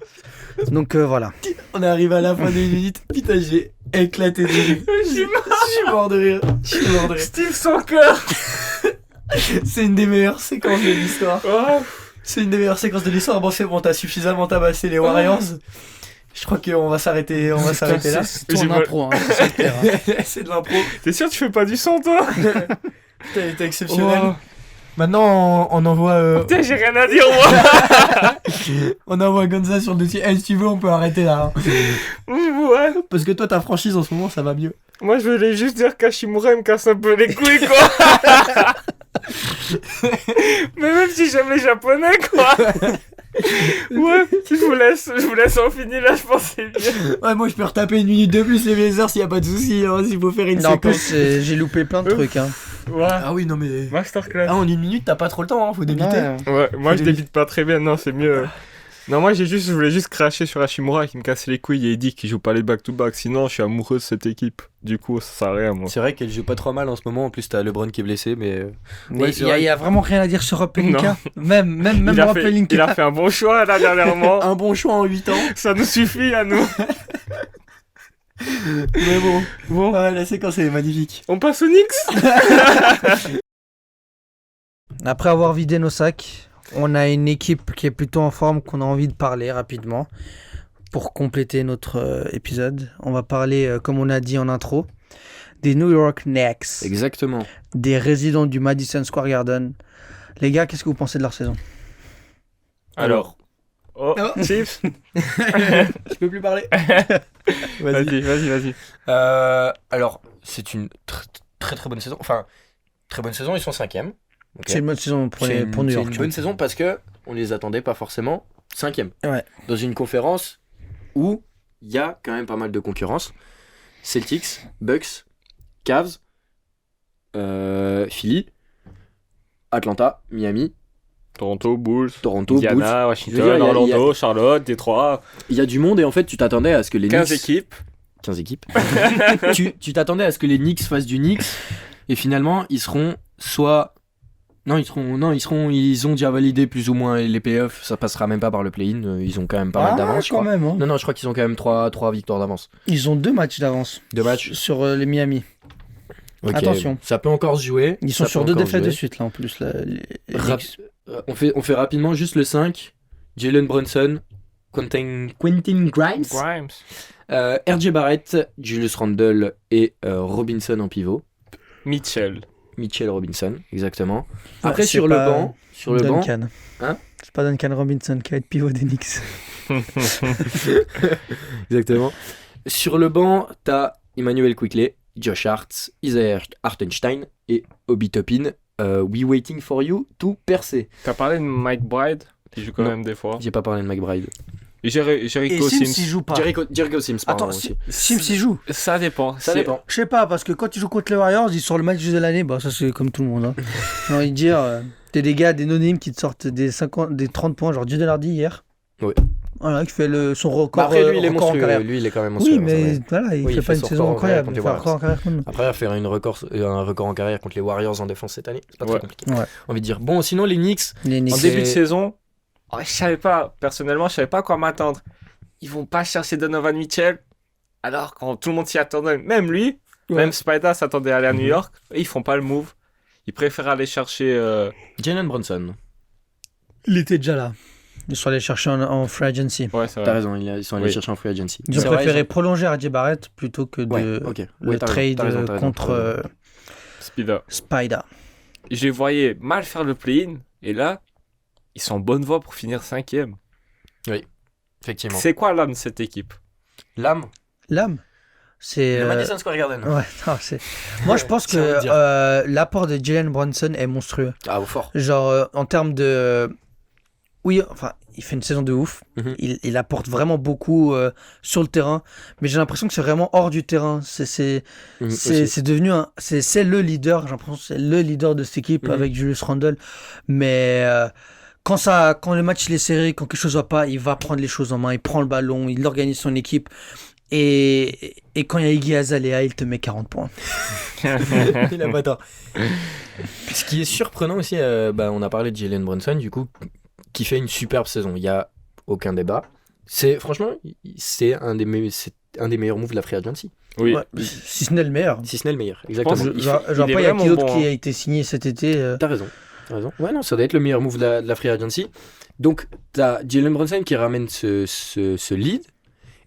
Donc voilà. On arrive à la fin des minutes. Putain, j'ai éclaté de rire. Je suis mort de rire. Je suis mort de rire. Steve sans cœur. C'est une des meilleures séquences de l'histoire. Oh. C'est une des meilleures séquences de l'histoire. Bon, c'est bon, t'as suffisamment tabassé les Warriors. Je crois qu'on va s'arrêter là. C'est ton impro, hein, c'est ça le pire, hein. C'est de l'impro. T'es sûr que tu fais pas du son toi? T'as été exceptionnel. Oh. Maintenant, on envoie, Putain, j'ai rien à dire moi. on envoie Gonza sur le dossier. Si tu veux, on peut arrêter là. Hein. Ouais. Parce que toi, ta franchise en ce moment, ça va mieux. Moi je voulais juste dire qu'Hashimura il me casse un peu les couilles quoi. Mais même si j'aime les japonais quoi. Ouais, je vous laisse en finir là, je pense que c'est bien. Ouais, moi, je peux retaper une minute de plus les Blazers s'il y a pas de souci. Hein, s'il faut faire une Non, en séquence. plus, j'ai loupé plein de trucs. Hein. Ouais. Ah oui, non mais. Masterclass. Ah, en une minute, t'as pas trop le temps, hein, faut débiter. Ouais. Ouais, moi Faut je débite pas très bien, non, c'est mieux. Non, moi je voulais juste cracher sur Hashimura qui me casse les couilles et il dit qu'il joue pas les back-to-back. Sinon, je suis amoureux de cette équipe. Du coup, ça sert à rien, moi. C'est vrai qu'elle joue pas trop mal en ce moment. En plus, t'as LeBron qui est blessé, mais. Mais c'est il vrai. y a vraiment rien à dire sur Rob Pelinka. Non. Même il, a Rob fait, Pelinka. il a fait un bon choix là dernièrement. Un bon choix en 8 ans. Ça nous suffit à nous. Mais bon. Ouais, la séquence elle est magnifique. On passe au Knicks. Après avoir vidé nos sacs, on a une équipe qui est plutôt en forme qu'on a envie de parler rapidement pour compléter notre épisode. On va parler, comme on a dit en intro, des New York Knicks, Exactement. des résidents du Madison Square Garden. Les gars, qu'est-ce que vous pensez de leur saison? Alors. Oh, Oh. Chips. Je peux plus parler. Vas-y. Alors, c'est une très très bonne saison. Enfin, très bonne saison, ils sont 5e. C'est une bonne saison pour, C'est pour New York. C'est une bonne saison parce que on les attendait pas forcément 5e. Ouais. Dans une conférence où il y a quand même pas mal de concurrence. Celtics, Bucks, Cavs, Philly, Atlanta, Miami, Toronto, Bulls, Toronto, Indiana, Bulls. Je veux Washington, dire, il y a- Orlando, Charlotte, Détroit. Il y a du monde et en fait tu t'attendais à ce que les 15 Knicks... équipes. 15 équipes. tu t'attendais à ce que les Knicks fassent du Knicks et finalement ils seront soit ils ont déjà validé plus ou moins les playoffs, ça passera même pas par le play-in, ils ont quand même pas mal d'avance je quand crois. même. Hein. Non, je crois qu'ils ont quand même 3 victoires d'avance. Ils ont 2 matchs d'avance 2 matchs. sur les Miami. Ok, Attention. ça peut encore se jouer. Ils sont Ça sur peut 2 encore défaites jouer. de suite là en plus. Là, les Rap- Knicks. On fait rapidement juste le 5. Jalen Brunson, Quentin Grimes, Grimes. RJ Barrett, Julius Randle et Robinson en pivot. Mitchell. Mitchell Robinson, exactement. Ouais, Après c'est sur le pas banc, Duncan. Hein? C'est pas Duncan Robinson qui va être pivot des Knicks. exactement. Sur le banc, t'as Emmanuel Quickley, Josh Hart, Isaiah Hartenstein et Obi Toppin. We waiting for you to percer. T'as parlé de Mike Bride, qui joue quand Non. même des fois. J'ai pas parlé de McBride. Et Jericho Sims, Sims. il joue pas. Jericho Sims, pardon, Attends, aussi. Sims il joue. Ça dépend. Ça C'est- dépend. Je sais pas, parce que quand tu joues contre les Warriors, ils sortent le match de l'année, bah ça c'est comme tout le monde. Hein. J'ai envie de dire, t'es des gars, des non qui te sortent des 30 points, genre Jude Hardy hier. Oui. Voilà, qui fait son record, Bah après, lui, il est record en monstrueux. carrière. Lui, il est quand même monstrueux. Oui, mais voilà, il Oui, fait pas une son saison record en carrière incroyable. contre Il les fait un record en carrière contre nous. Après, faire un record en carrière contre les Warriors en défense cette année, c'est pas très Ouais. compliqué. Ouais. Envie de dire. Bon, sinon, les Knicks, Les En Knicks. début de C'est- saison, je savais pas, personnellement, je savais pas à quoi m'attendre. Ils vont pas chercher Donovan Mitchell, alors quand tout le monde s'y attendait, même lui, même Spider s'attendait à aller à New York, et ils font pas le move. Ils préfèrent aller chercher. Jalen Brunson. Il était déjà là. Ils sont allés chercher en free agency. Ouais, c'est T'as vrai. raison, ils sont allés Oui. chercher en free agency. Ils ont C'est vrai, préféré prolonger RJ Barrett plutôt que Ouais, de ok. le Ouais, t'as raison, trade t'as raison, t'as raison, contre t'as raison. Spider. Spider. Je les voyais mal faire le play-in, et là, ils sont en bonne voie pour finir 5e. Effectivement. C'est quoi l'âme de cette équipe? L'âme. L'âme. C'est. Le Madison Square Garden. Ouais, non, c'est. Moi, je pense J'ai envie de que dire. l'apport de Jalen Brunson est monstrueux. Ah, au fort. Genre, en termes de. Oui, enfin, il fait une saison de ouf. Mhm. Il apporte vraiment beaucoup sur le terrain. Mais j'ai l'impression que c'est vraiment hors du terrain. C'est devenu un. C'est le leader. J'ai l'impression que c'est le leader de cette équipe Mhm. avec Julius Randle. Mais. Quand le match il est serré, quand quelque chose va pas, il va prendre les choses en main, il prend le ballon, il organise son équipe. Et quand il y a Iggy Azalea, il te met 40 points. Il a pas tort. Ce qui est surprenant aussi, on a parlé de Jalen Brunson, du coup, qui fait une superbe saison. Il n'y a aucun débat. Franchement, c'est un des meilleurs moves de la free agency. Oui. Ouais, si ce n'est le meilleur. Si ce n'est le meilleur. Je Exactement. vois il pas, il y a vraiment qui d'autre bon, qui hein. a été signé cet été. T'as raison. Ouais, non, ça doit être le meilleur move de la free agency. Donc, t'as Jalen Brunson qui ramène ce lead.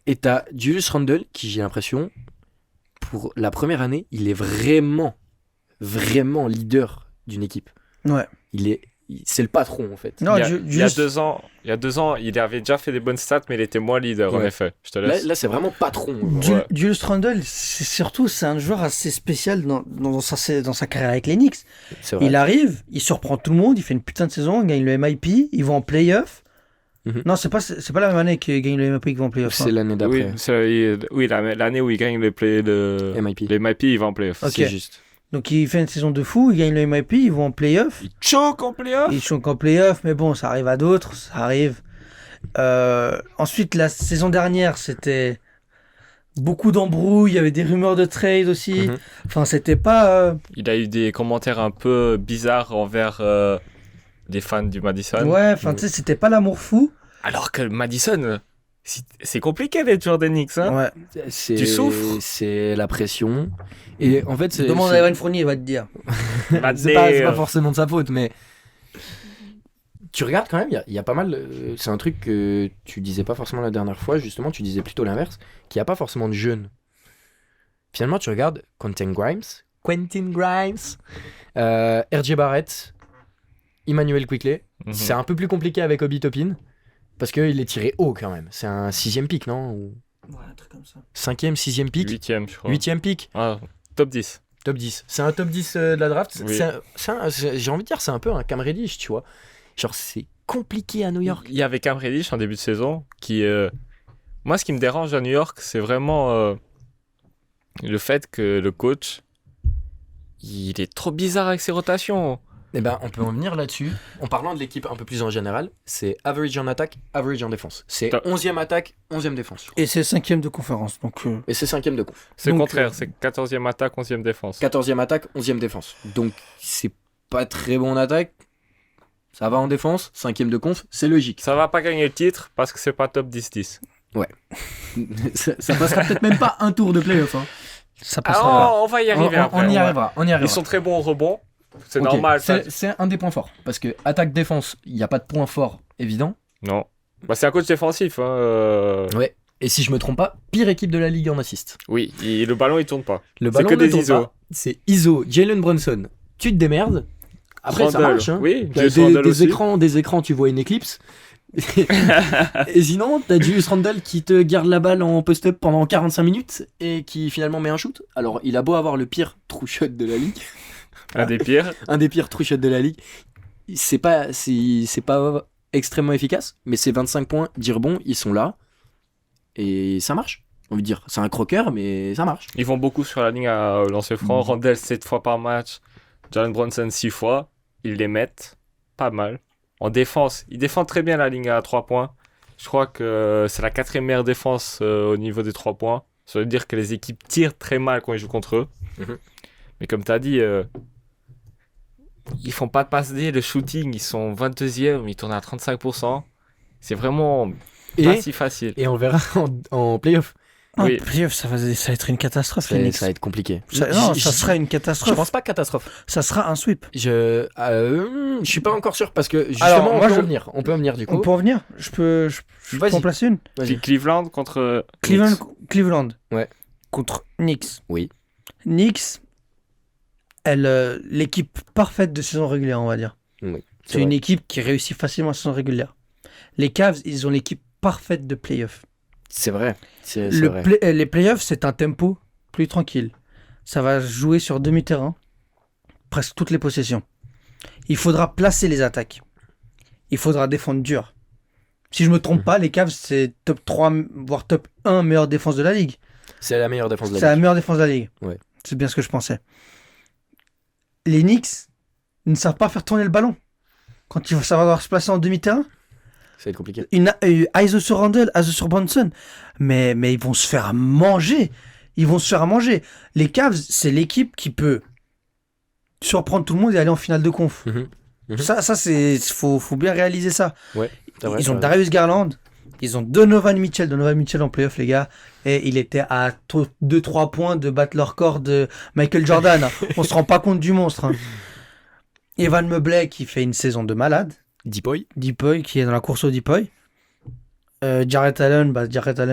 Et t'as Julius Randle qui, j'ai l'impression, pour la première année, il est vraiment leader d'une équipe. Ouais. C'est le patron, en fait. Non, il y a juste. 2 ans, il avait déjà fait des bonnes stats, mais il était moins leader, en Ouais. effet. Je te Là, laisse. c'est vraiment patron. Ouais. Julius Randle, c'est un joueur assez spécial dans sa carrière avec les Knicks. C'est vrai. Il arrive, il surprend tout le monde, il fait une putain de saison, il gagne le MIP, ils vont en playoff. Mhm. Non, c'est pas la même année qu'il gagne le MIP qu'ils vont en playoff. C'est hein. l'année d'après. L'année où il gagne le MIP. les MIP, il va en playoff. Ok. C'est juste. Donc il fait une saison de fou, il gagne le MIP, ils vont en playoff. Il choke en playoff. Ils sont en playoff, mais bon, ça arrive à d'autres, ça arrive. Ensuite, la saison dernière, c'était beaucoup d'embrouilles, il y avait des rumeurs de trade aussi. Mhm. Enfin, c'était pas. Il a eu des commentaires un peu bizarres envers des fans du Madison. Ouais, enfin, tu sais, c'était pas l'amour fou. Alors que Madison, c'est compliqué d'être joueur des Knicks. Hein. Ouais. Tu souffres. C'est la pression. Et en fait, Demande à Evan Fournier, il va te dire. c'est pas forcément de sa faute, mais tu regardes quand même, il y a pas mal. C'est un truc que tu disais pas forcément la dernière fois, justement, tu disais plutôt l'inverse, qu'il n'y a pas forcément de jeunes. finalement, tu regardes Quentin Grimes, RJ Barrett, Emmanuel Quickley. C'est un peu plus compliqué avec Obi Toppin, parce qu'il est tiré haut quand même. C'est un 6e pick, non? Ou Ouais, un truc comme ça. 5e, 6e pick? 8ème, je crois. 8e pick? Ah, top 10. Top 10. C'est un top 10 de la draft. Oui. J'ai envie de dire, c'est un peu un Cam Reddish, tu vois. Genre, c'est compliqué à New York. Il y avait Cam Reddish en début de saison qui... Moi, ce qui me dérange à New York, c'est vraiment le fait que le coach, il est trop bizarre avec ses rotations. Eh ben, on peut en venir là-dessus. En parlant de l'équipe un peu plus en général, c'est average en attaque, average en défense. C'est Top. 11e attaque, 11e défense. Et c'est 5e de conférence. Donc, Et c'est 5e de conf. C'est le Donc, contraire, c'est 14e attaque, 11e défense. 14e attaque, 11e défense. Donc, c'est pas très bon en attaque. Ça va en défense. 5e de conf, c'est logique. Ça va pas gagner le titre parce que c'est pas top 10-10. ça passera peut-être même pas un tour de playoff. Hein. ça passera. Ah, on va y arriver après. On y ouais. arrivera. On y arrivera. Ils sont très bons au rebond. C'est Ok, normal. Ça... C'est un des points forts. Parce que attaque-défense, il n'y a pas de point fort évident. Non. Bah, c'est un coach défensif. Hein. Ouais. Et si je me trompe pas, pire équipe de la ligue en assist. Oui, le ballon il tourne pas. Le C'est ballon que ne des tourne ISO. pas. C'est ISO, Jalen Brunson. Tu te démerdes. Après, ça Randle. marche. Hein. Oui, T'as Julius Randle aussi. des écrans, tu vois une éclipse. Et sinon, t'as Julius Randle qui te garde la balle en post-up pendant 45 minutes et qui finalement met un shoot. Alors, il a beau avoir le pire true shot de la ligue, Un des pires. un des pires true shots de la ligue, c'est pas extrêmement efficace, mais ces 25 points, dire bon, ils sont là et ça marche. On veut dire, c'est un croqueur, mais ça marche. Ils vont beaucoup sur la ligne à lancer franc. Randle 7 fois par match. Jalen Brunson 6 fois. Ils les mettent pas mal. En défense, ils défendent très bien la ligne à 3 points. Je crois que c'est la 4e meilleure défense au niveau des 3 points. Ça veut dire que les équipes tirent très mal quand ils jouent contre eux. Mhm. Mais comme tu as dit, ils font pas de passe D. Le shooting, ils sont 22e. Ils tournent à 35%. C'est vraiment pas si facile. Et on verra en playoff. Oui. Oui. Playoff, ça va être une catastrophe, les Knicks. Ça va être compliqué. Non, Je- ça je- sera une Je catastrophe. pense pas catastrophe. Ça sera un sweep. Je suis pas encore sûr parce que justement Alors, moi, on peut je- en venir. On peut en venir du coup. On peut en venir. Je peux Vas-y. en placer une. Vas-y. Puis Cleveland contre Cleveland, Knicks. Cleveland. Ouais. Contre Knicks. Oui. Knicks, l'équipe parfaite de saison régulière, on va dire. Oui. C'est une équipe qui réussit facilement la saison régulière. Les Cavs, ils ont l'équipe parfaite de playoff. C'est vrai. C'est vrai. Les playoffs, c'est un tempo plus tranquille. Ça va jouer sur demi-terrain, presque toutes les possessions. Il faudra placer les attaques. Il faudra défendre dur. Si je me trompe pas, les Cavs, c'est top 3, voire top 1 meilleure défense de la ligue. C'est la meilleure défense de C'est la la ligue. meilleure défense de la ligue. Ouais. C'est bien ce que je pensais. Les Knicks ne savent pas faire tourner le ballon. Quand il va savoir se placer en demi-terrain, Ça va être compliqué. ISO sur Randle, ISO sur Brunson. Mais ils vont se faire manger. Ils vont se faire manger. Les Cavs, c'est l'équipe qui peut surprendre tout le monde et aller en finale de conf. Mhm. Ça c'est faut bien réaliser ça. Ouais. c'est vrai, Ils ont c'est vrai. Darius Garland, ils ont Donovan Mitchell en playoff, les gars, et il était à 2-3 points de battre le record de Michael Jordan. On se rend pas compte du monstre. Hein. Evan Mobley qui fait une saison de malade. Deepoy. Deepoy qui est dans la course au Deepoy. Jarrett Allen,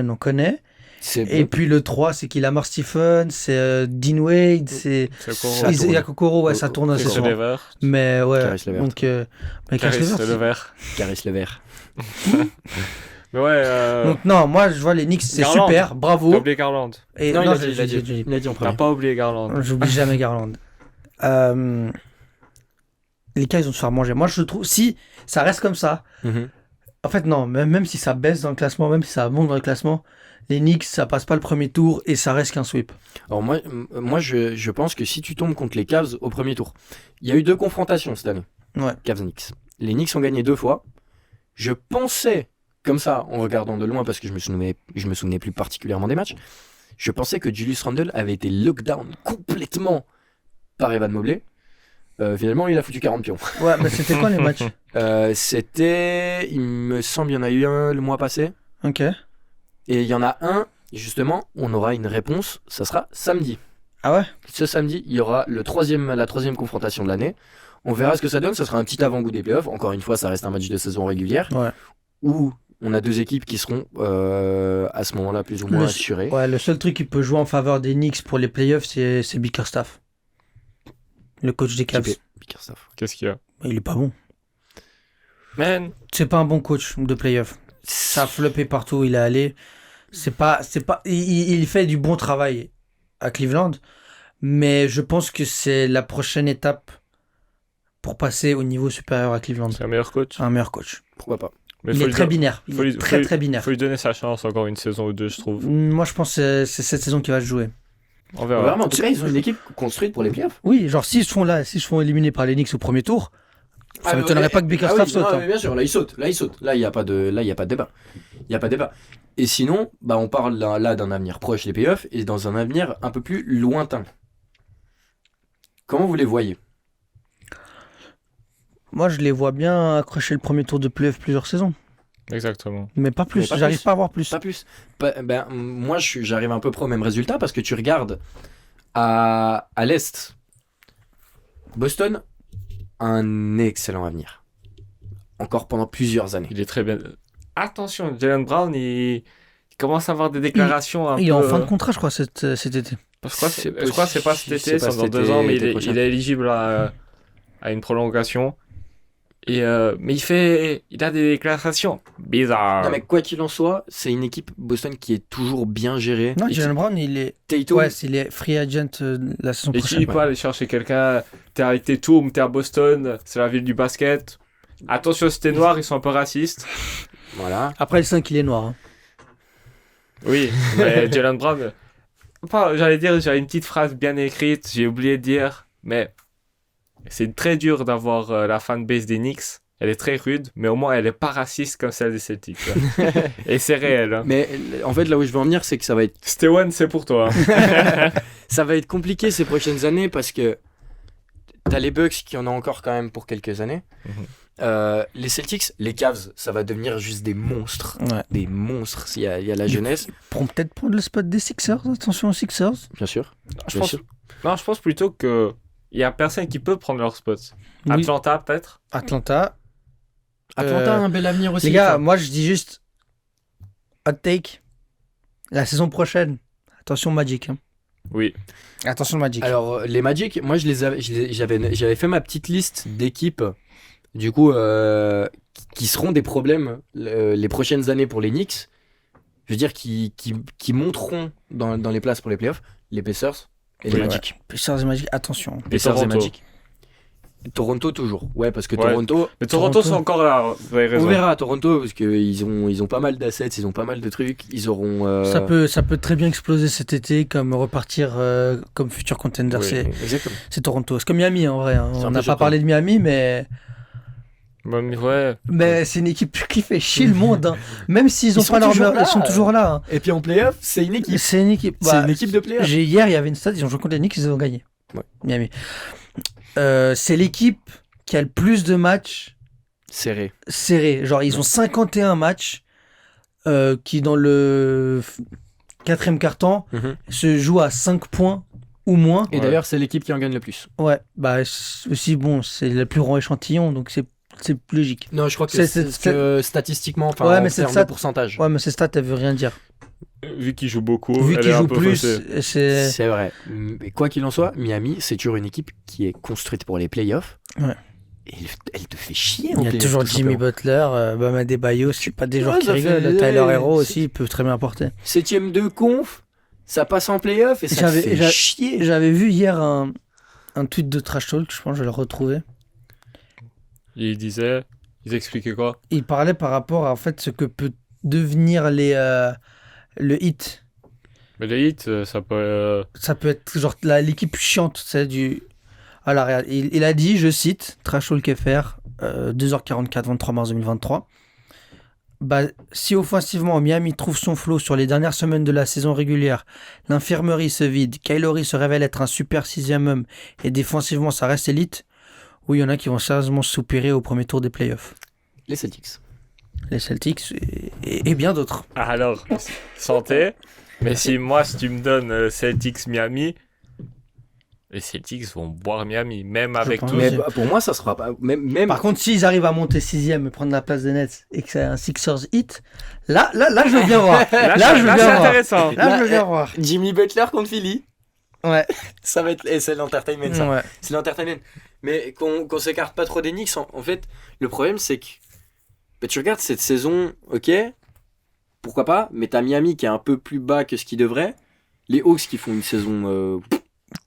on connaît. C'est Et bon. puis le 3, c'est Lamar Stephen, c'est Dean Wade, c'est Ça tourne. Isaiah Okoro, ouais, ça tourne assez Chris souvent. Lever. Mais ouais, Caris Levert. donc mais Caris Caris Levert, Lever. Caris Levert. Mais ouais, donc non, moi je vois les Knicks, c'est Garland. super, t'as bravo. oublié Garland. Et Non, non, il a dit. Il a dit en T'as premier. pas oublié Garland. j'oublie jamais Garland. Les cas, ils ont se faire manger. Moi, je trouve, si ça reste comme ça, Mhm. en fait, non, même si ça baisse dans le classement, même si ça monte dans le classement, les Knicks, ça passe pas le premier tour et ça reste qu'un sweep. Alors moi je pense que si tu tombes contre les Cavs au premier tour, il y a eu 2 confrontations cette année. Ouais. Cavs-Knicks. Les Knicks ont gagné 2 fois. Je pensais, comme ça, en regardant de loin, parce que je me souvenais plus particulièrement des matchs, je pensais que Julius Randle avait été lockdown complètement par Evan Mobley. Finalement, il a foutu 40 pions. Ouais, mais c'était quoi les matchs? C'était, il me semble, il y en a eu un le mois passé. Ok. Et il y en a un, justement, on aura une réponse, ça sera samedi. Ah ouais? Ce samedi, il y aura la troisième confrontation de l'année. On verra ce que ça donne, ça sera un petit avant-goût des playoffs. Encore une fois, ça reste un match de saison régulière. Ouais. Où On a 2 équipes qui seront à ce moment-là plus ou moins Le- assurées. Ouais, le seul truc qui peut jouer en faveur des Knicks pour les playoffs, c'est Bickerstaff. Le coach des Cavs. Bickerstaff. Qu'est-ce qu'il y a? Il est pas bon. Man, C'est pas un bon coach de playoffs. Ça a floppé partout où il est allé. Il fait du bon travail à Cleveland, mais je pense que c'est la prochaine étape pour passer au niveau supérieur à Cleveland. c'est un meilleur coach. Un meilleur coach. Pourquoi pas? Mais Il faut est lui très don- binaire. faut lui- Il est très faut- très binaire. faut lui donner sa chance encore une saison ou deux, je trouve. Moi, je pense que c'est cette saison qui va se jouer. On verra. Vraiment, en tout cas, ils ont une équipe construite pour les playoffs. Oui, genre s'ils se font éliminer par les Knicks au premier tour, ça m'étonnerait pas que Bickerstaff saute. Non, hein. mais bien sûr, là il saute. Là, il y a pas de débat. Il y a pas de débat. Et sinon, bah on parle là d'un avenir proche des playoffs et dans un avenir un peu plus lointain. Comment vous les voyez? Moi, je les vois bien accrocher le premier tour de playoff plusieurs saisons. Exactement. Mais pas plus, Mais pas j'arrive plus. pas à voir plus. Pas plus. Moi, j'arrive un peu près au même résultat parce que tu regardes à l'Est, Boston a un excellent avenir. Encore pendant plusieurs années. Il est très bien. Attention, Jalen Brown, il commence à avoir des déclarations un Il peu. est en fin de contrat, je crois, cet été. Je crois C'est que c'est pas cet c'est été, pas c'est dans cet 2 été, ans, mais l'été prochain. il est éligible à une prolongation. Mais il a des déclarations bizarres. Non, mais quoi qu'il en soit, c'est une équipe Boston qui est toujours bien gérée. Non, Et Jalen Brown, il est. Tatum, Ouais, il est free agent la saison Et prochaine. tu peux aller chercher quelqu'un, t'es avec Tatum, t'es à Boston, c'est la ville du basket. Attention, si t'es noir, ils sont un peu racistes. voilà. Après, le 5, il est noir. hein. Oui, mais Jalen Brown. J'avais une petite phrase bien écrite, j'ai oublié de dire, mais c'est très dur d'avoir la fanbase des Knicks. Elle est très rude, mais au moins elle est pas raciste comme celle des Celtics. Et c'est réel. Hein. Mais en fait, là où je veux en venir, c'est que ça va être Stewan, c'est pour toi. Hein. ça va être compliqué ces prochaines années parce que t'as les Bucks qui en ont encore quand même pour quelques années. Les Celtics, les Cavs, ça va devenir juste des monstres. Ouais. Des monstres. Il y a la jeunesse, Ils pourront peut-être prendre le spot des Sixers. Attention aux Sixers. bien sûr. je, Bien pense, sûr. non, je pense plutôt que il y a personne qui peut prendre leur spot. Oui. Atlanta, peut-être. Atlanta. Atlanta a un bel avenir aussi. Les gars, Enfin, moi, je dis juste. Hot take. La saison prochaine. Attention Magic. hein. Oui. Attention Magic. alors les Magic, moi j'avais fait ma petite liste d'équipes du coup qui seront des problèmes les prochaines années pour les Knicks. Je veux dire qui monteront dans les places pour les playoffs, les Pacers et les Oui, Magic. Pacers et Magic, attention. Pacers et Toronto. Magic. Toronto toujours. Ouais, parce que Ouais. Toronto, Mais Toronto, Toronto. sont encore là, vous avez raison. on verra à Toronto parce qu'ils ont pas mal d'assets, ils ont pas mal de trucs, ils auront Ça peut très bien exploser cet été, comme repartir comme futur contender. Oui. exactement. C'est Toronto. C'est comme Miami en vrai. hein. C'est un On peu n'a pas surprenant. parlé de Miami, mais Ouais. c'est une équipe qui fait chier le monde. hein. Même s'ils ont Ils sont pas leur toujours meilleur, là. ils sont toujours là. hein. Et puis en playoff, c'est une équipe. C'est une équipe. C'est Bah, une équipe de playoff. Hier, il y avait une stat, ils ont joué contre les Knicks, ils ont gagné. Ouais. Miami. C'est l'équipe qui a le plus de matchs Serré. serrés. Genre, ils ont 51 matchs qui, dans le quatrième quart-temps, se jouent à 5 points ou moins. Et Ouais. d'ailleurs, c'est l'équipe qui en gagne le plus. Ouais, bah aussi, bon, c'est le plus grand échantillon, donc c'est logique. Non, je crois que C'est- statistiquement, enfin, Ouais, en mais c'est termes ça- de pourcentage. Ouais, mais ces stats, elles veulent rien dire. Vu qu'ils jouent beaucoup, Vu elle qu'ils est un jouent peu plus, faussée. c'est. C'est vrai. Mais quoi qu'il en soit, Miami, c'est toujours une équipe qui est construite pour les playoffs. Ouais. Et elle te fait chier. Il y a toujours Jimmy Butler, Bam Adebayo, c'est pas des joueurs qui rigolent. Tyler Hero aussi, il peut très bien apporter. 7ème de conf, ça passe en playoff et ça te J'avais- fait j'a- chier. J'avais vu hier un tweet de Trash Talk, je pense que je vais le retrouver. Ils expliquaient quoi? Il parlait par rapport à en fait, ce que peut devenir le hit. Mais les hits, ça peut. Ça peut être genre l'équipe chiante, c'est du. Alors, regarde, il a dit, je cite, Trash Talk FR, 2h44, 23 mars 2023. Bah, si offensivement Miami trouve son flow sur les dernières semaines de la saison régulière, l'infirmerie se vide, Kyle Lowry se révèle être un super sixième homme et défensivement ça reste élite, oui, il y en a qui vont sérieusement soupirer au premier tour des playoffs. Les Celtics. Les Celtics et bien d'autres. Alors, santé. Mais si tu me donnes Celtics Miami, Les Celtics vont boire Miami, même avec pense tout. Mais aussi. pour moi, ça sera pas. Même Par contre, s'ils arrivent à monter 6ème et prendre la place des Nets et que c'est un Sixers hit, là, je veux bien voir. Là, je veux c'est bien voir. intéressant. Là, je veux bien voir. Jimmy Butler contre Philly, Ouais. ça va être. Et c'est l'entertainment, ça. Ouais. C'est l'entertainment. Mais qu'on s'écarte pas trop des Knicks, en fait, le problème, c'est que. Bah, tu regardes cette saison, ok, pourquoi pas, mais t'as Miami qui est un peu plus bas que ce qu'il devrait. Les Hawks qui font une saison.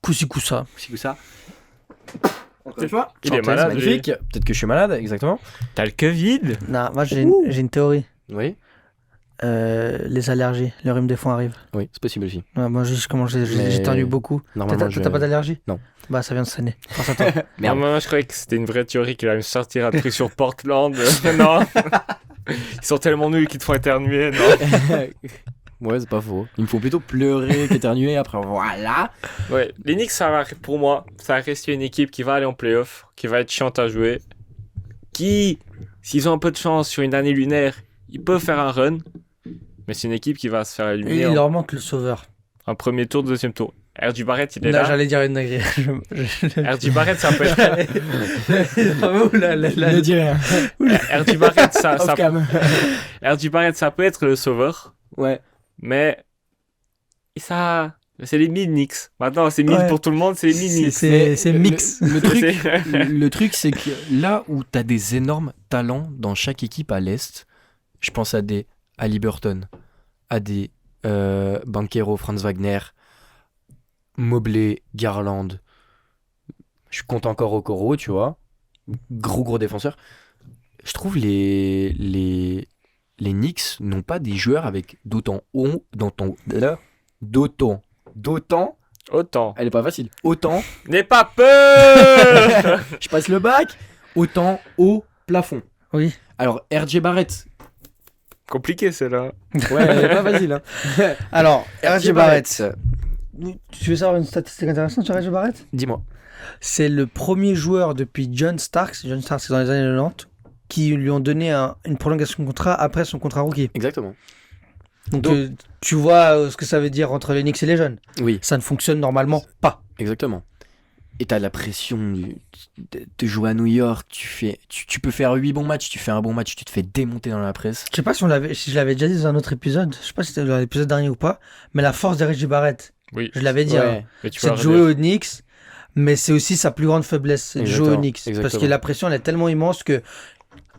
Coup-ci, coup-ça. C'est que ça. Encore une fois, Il est chanteuse malade, magnifique. Peut-être que je suis malade, exactement. T'as le Covid. Non, moi, j'ai une théorie. Oui. Les allergies, le rhume des foins arrive. Oui, c'est possible aussi. Ouais, moi, Mais- j'éternue beaucoup. Normalement, T'as pas d'allergie? Non. Bah, ça vient de traîner. Pense à toi. Merde. Moi, je croyais que c'était une vraie théorie qu'il allait me sortir un truc sur Portland. Non. Ils sont tellement nuls qu'ils te font éternuer. Non. Ouais, c'est pas faux. Il me faut plutôt pleurer qu'éternuer après. Voilà. Ouais, les Knicks, pour moi, ça va rester une équipe qui va aller en playoff, qui va être chiante à jouer, qui, s'ils ont un peu de chance sur une année lunaire, ils peuvent faire un run, mais c'est une équipe qui va se faire Et éliminer il leur manque le sauveur. en premier tour, deuxième tour. RJ Barrett, il est Là, là. j'allais dire une dinguerie. RJ Barrett, ça peut être... Bravo, là. Ne dis rien. RJ Barrett, Off cam. RJ Barrett, ça peut être le sauveur, Ouais. mais ça... C'est les mid-Knicks. Maintenant, c'est mid Ouais. pour tout le monde, c'est les mid-Knicks. C'est mix. Le truc, C'est- le truc, c'est que là où t'as des énormes talents dans chaque équipe à l'Est, je pense à des Haliburton, à des Banchero, Franz Wagner, Mobley, Garland. Je compte encore Okoro, tu vois. Gros défenseur. Je trouve les Knicks n'ont pas des joueurs avec d'autant Autant. elle est pas facile, autant N'aie pas peur. je passe le bac, autant haut plafond. Oui. Alors RJ Barrett, Compliqué, celle-là. ouais, elle est pas facile. Hein. Alors, RJ Barrett. Barrett, Tu veux savoir une statistique intéressante sur RJ Barrett? dis-moi. C'est le premier joueur depuis John Starks c'est dans les années 90, qui lui ont donné une prolongation de contrat après son contrat rookie. Exactement. Donc, Donc- tu vois ce que ça veut dire entre les Knicks et les jeunes. Oui, Ça ne fonctionne normalement pas. exactement. Et t'as la pression de jouer à New York, tu peux faire 8 bons matchs, tu fais un bon match, tu te fais démonter dans la presse. Je sais pas si je l'avais déjà dit dans un autre épisode, je sais pas si c'était dans l'épisode dernier ou pas, mais la force d'RJ Barrett, Oui. je l'avais dit, hein, Ouais. Mais tu c'est peux de le jouer redire. aux Knicks, mais c'est aussi sa plus grande faiblesse, c'est de jouer aux Exactement, Knicks. Parce exactement. que la pression, elle est tellement immense que,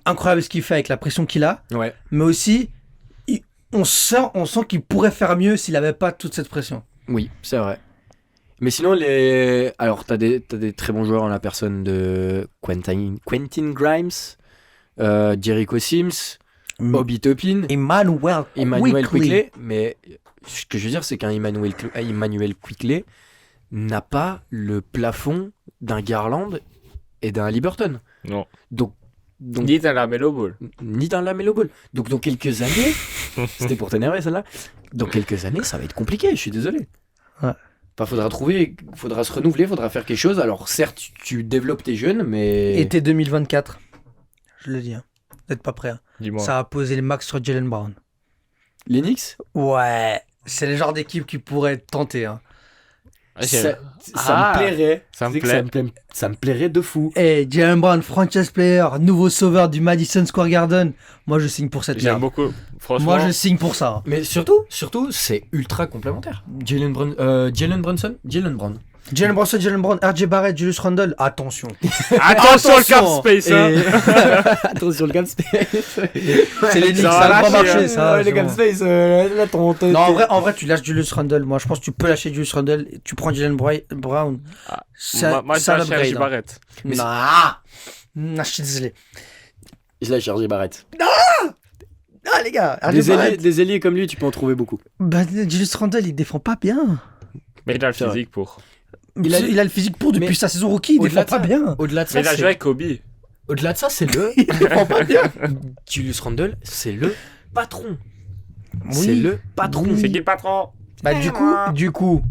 incroyable ce qu'il fait avec la pression qu'il a, Ouais. mais aussi, on sent qu'il pourrait faire mieux s'il avait pas toute cette pression. Oui, c'est vrai. Mais sinon, alors t'as des très bons joueurs en la personne de Quentin Grimes, Jericho Sims, Obi Toppin, Emmanuel Quickley. Mais ce que je veux dire, c'est qu'un Emmanuel Quickley n'a pas le plafond d'un Garland et d'un Haliburton. Non. Donc Ni dans la Melo Ball. ni d'un Lamelo Ball. Donc dans quelques années, c'était pour t'énerver celle-là. Dans quelques années, ça va être compliqué. Je suis désolé. Ouais. Enfin, faudra se renouveler, faudra faire quelque chose. Alors certes, tu développes tes jeunes, mais Été 2024, je le dis, hein. Vous n'êtes pas prêts. Hein. Dis-moi. Ça a posé le max sur Jalen Brown. les Knicks, Ouais, c'est le genre d'équipe qui pourrait tenter. Hein. Ah, j'ai- ça Ah, me plairait. ça me C'est que plaît. ça me plairait de fou. Hey, Jalen Brown, franchise player, nouveau sauveur du Madison Square Garden. Moi, je signe pour cette J'aime merde. beaucoup. Franchement. Moi, je signe pour ça. Hein. Mais surtout, c'est ultra complémentaire. Jalen Brown, Jalen Brown, RJ Barrett, Julius Randle. Attention. Attention le cap space. Hein. Attention le cap space. C'est les Knicks, Ça ça va a pas lâcher, marché, hein. ça. les c'est cap bon. space, là Non, en vrai, tu lâches Julius Randle. Moi, je pense que tu peux lâcher Julius Randle. Tu prends Jalen Brown. Ah, Ça, moi, je ça lâche RJ l'upgrade. Hein. Barrett. Mais Non. Non, je suis désolé. je l'ai chargé Barrett. Ah, les gars, RJ Barrett. Des ailiers comme lui, tu peux en trouver beaucoup. Bah, Julius Randle, il défend pas bien. Mais il a le C'est vrai. physique pour. Il a le physique pour depuis Mais sa saison rookie. Il au-delà défend de pas ça- bien. Au-delà de Mais ça, il a joué avec Kobe. au-delà de ça, c'est le Il défend pas bien. Julius Randle, c'est le patron. Oui. C'est le patron. Oui. C'est qui le patron? Bah, du coup,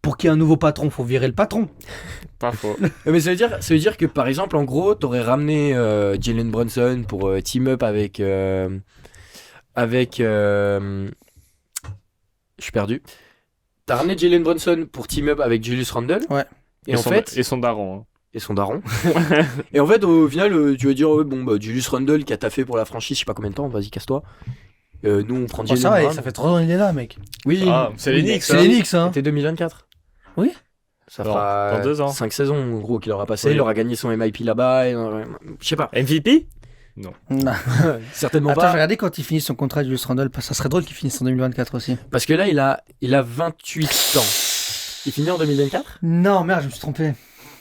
pour qu'il y ait un nouveau patron, faut virer le patron. Pas faux. Mais ça veut dire que par exemple, en gros, t'aurais ramené Jalen Brunson pour team up avec. Je suis perdu. T'as ramené Jalen Brunson pour team up avec Julius Randle. Ouais. Et en fait, Et son daron. Hein. et son daron. Et en fait, au final, tu vas dire, ouais, bon, bah, Julius Randle qui a taffé pour la franchise, je sais pas combien de temps, vas-y, casse-toi. Nous, on prend Bon, Jalen ça va, Brown. ça fait 3 ans qu'il est là, mec. Oui, Ah, c'est les Knicks, C'est hein. les Knicks, hein. C'était 2024. Oui. Ça Dans- fera dans 2 ans. 5 saisons, en gros, qu'il aura passé. Oui. Il aura gagné son MIP là-bas. Je sais pas. MVP? Non. Certainement Attends, je vais pas. regarder quand il finit son contrat de Julius Randle, parce que ça serait drôle qu'il finisse en 2024 aussi. Parce que là, il a 28 ans. Il finit en 2024 Non, merde, je me suis trompé.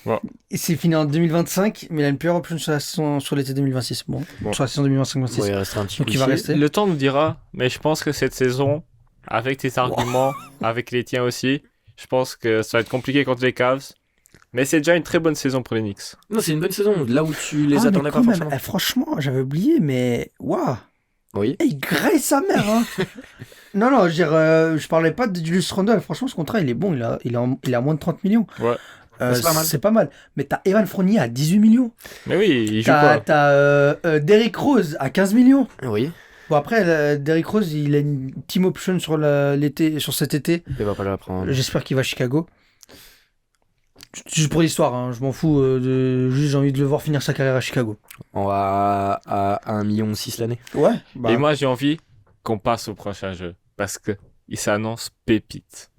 Ouais. Il s'est fini en 2025, mais il a une player option sur la saison, sur l'été 2026. Bon, sur la saison 2025-2026. Ouais, il restera un petit Donc coup il va ici. rester. Le temps nous dira, mais je pense que cette saison, avec tes arguments, avec les tiens aussi, je pense que ça va être compliqué contre les Cavs. Mais c'est déjà une très bonne saison pour les Knicks. Non, c'est une bonne saison. Là où tu les Ah, mais attendais pas quand même, forcément. franchement, j'avais oublié, mais waouh, Oui. il graisse sa mère. Hein. non, je veux dire, je parlais pas de Julius Randle. Franchement, ce contrat, il est bon. Il est à moins de 30 millions. Ouais. C'est pas mal. C'est pas mal. Mais t'as Evan Fournier à 18 millions. Mais oui, il joue T'as pas. Derrick Rose à 15 millions. Oui. Bon, après, Derrick Rose, il a une team option sur cet été. Il va pas la prendre. J'espère qu'il va à Chicago. Juste pour l'histoire, hein, je m'en fous. Juste, j'ai envie de le voir finir sa carrière à Chicago. On va à 1,6 million l'année. Ouais. Et moi, j'ai envie qu'on passe au prochain jeu. Parce que il s'annonce pépite.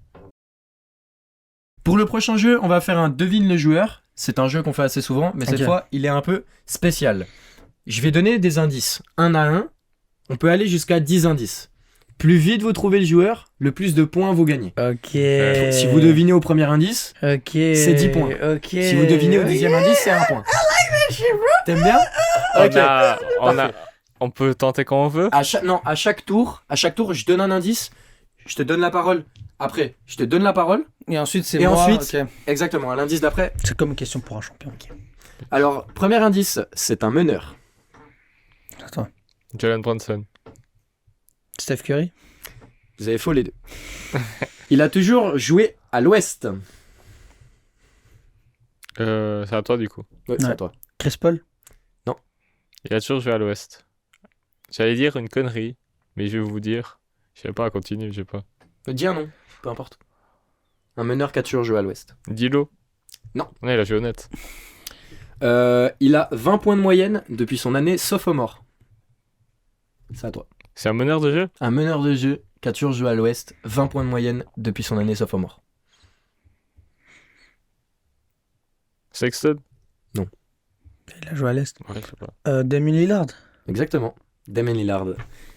Pour le prochain jeu, on va faire un devine le joueur. C'est un jeu qu'on fait assez souvent, mais cette Ok. fois, il est un peu spécial. Je vais donner des indices. 1 à 1. On peut aller jusqu'à 10 indices. Plus vite vous trouvez le joueur, le plus de points vous gagnez. Ok. Si vous devinez au premier indice, Ok. c'est 10 points. Ok. si vous devinez au 10e indice, c'est 1 point. T'aimes bien? Ok. On peut tenter quand on veut. À chaque tour, je donne un indice, je te donne la parole. Après, je te donne la parole. Et ensuite, c'est Et moi. ensuite- ok. Exactement, à l'indice d'après. C'est comme une question pour un champion. Ok. Alors, premier indice, c'est un meneur. Attends. Jalen Brunson. Steph Curry. Vous avez faux les deux. Il a toujours joué à l'ouest. C'est à toi du coup. Ouais, c'est Ouais. à toi. Chris Paul. Il a toujours joué à l'ouest. J'allais dire une connerie, mais je vais vous dire. Je sais pas, continue, je sais pas. Dis un nom, peu importe. Un meneur qui a toujours joué à l'ouest. Dilo. Non. Ouais, il a joué honnête. Il a 20 points de moyenne depuis son année sophomore. C'est à toi. C'est un meneur de jeu. Un meneur de jeu qui a toujours joué à l'ouest, 20 points de moyenne depuis son année sophomore. Sexton. Il a joué à l'Est. Ouais, je sais pas. Damien Lillard. Exactement. Damien Lillard.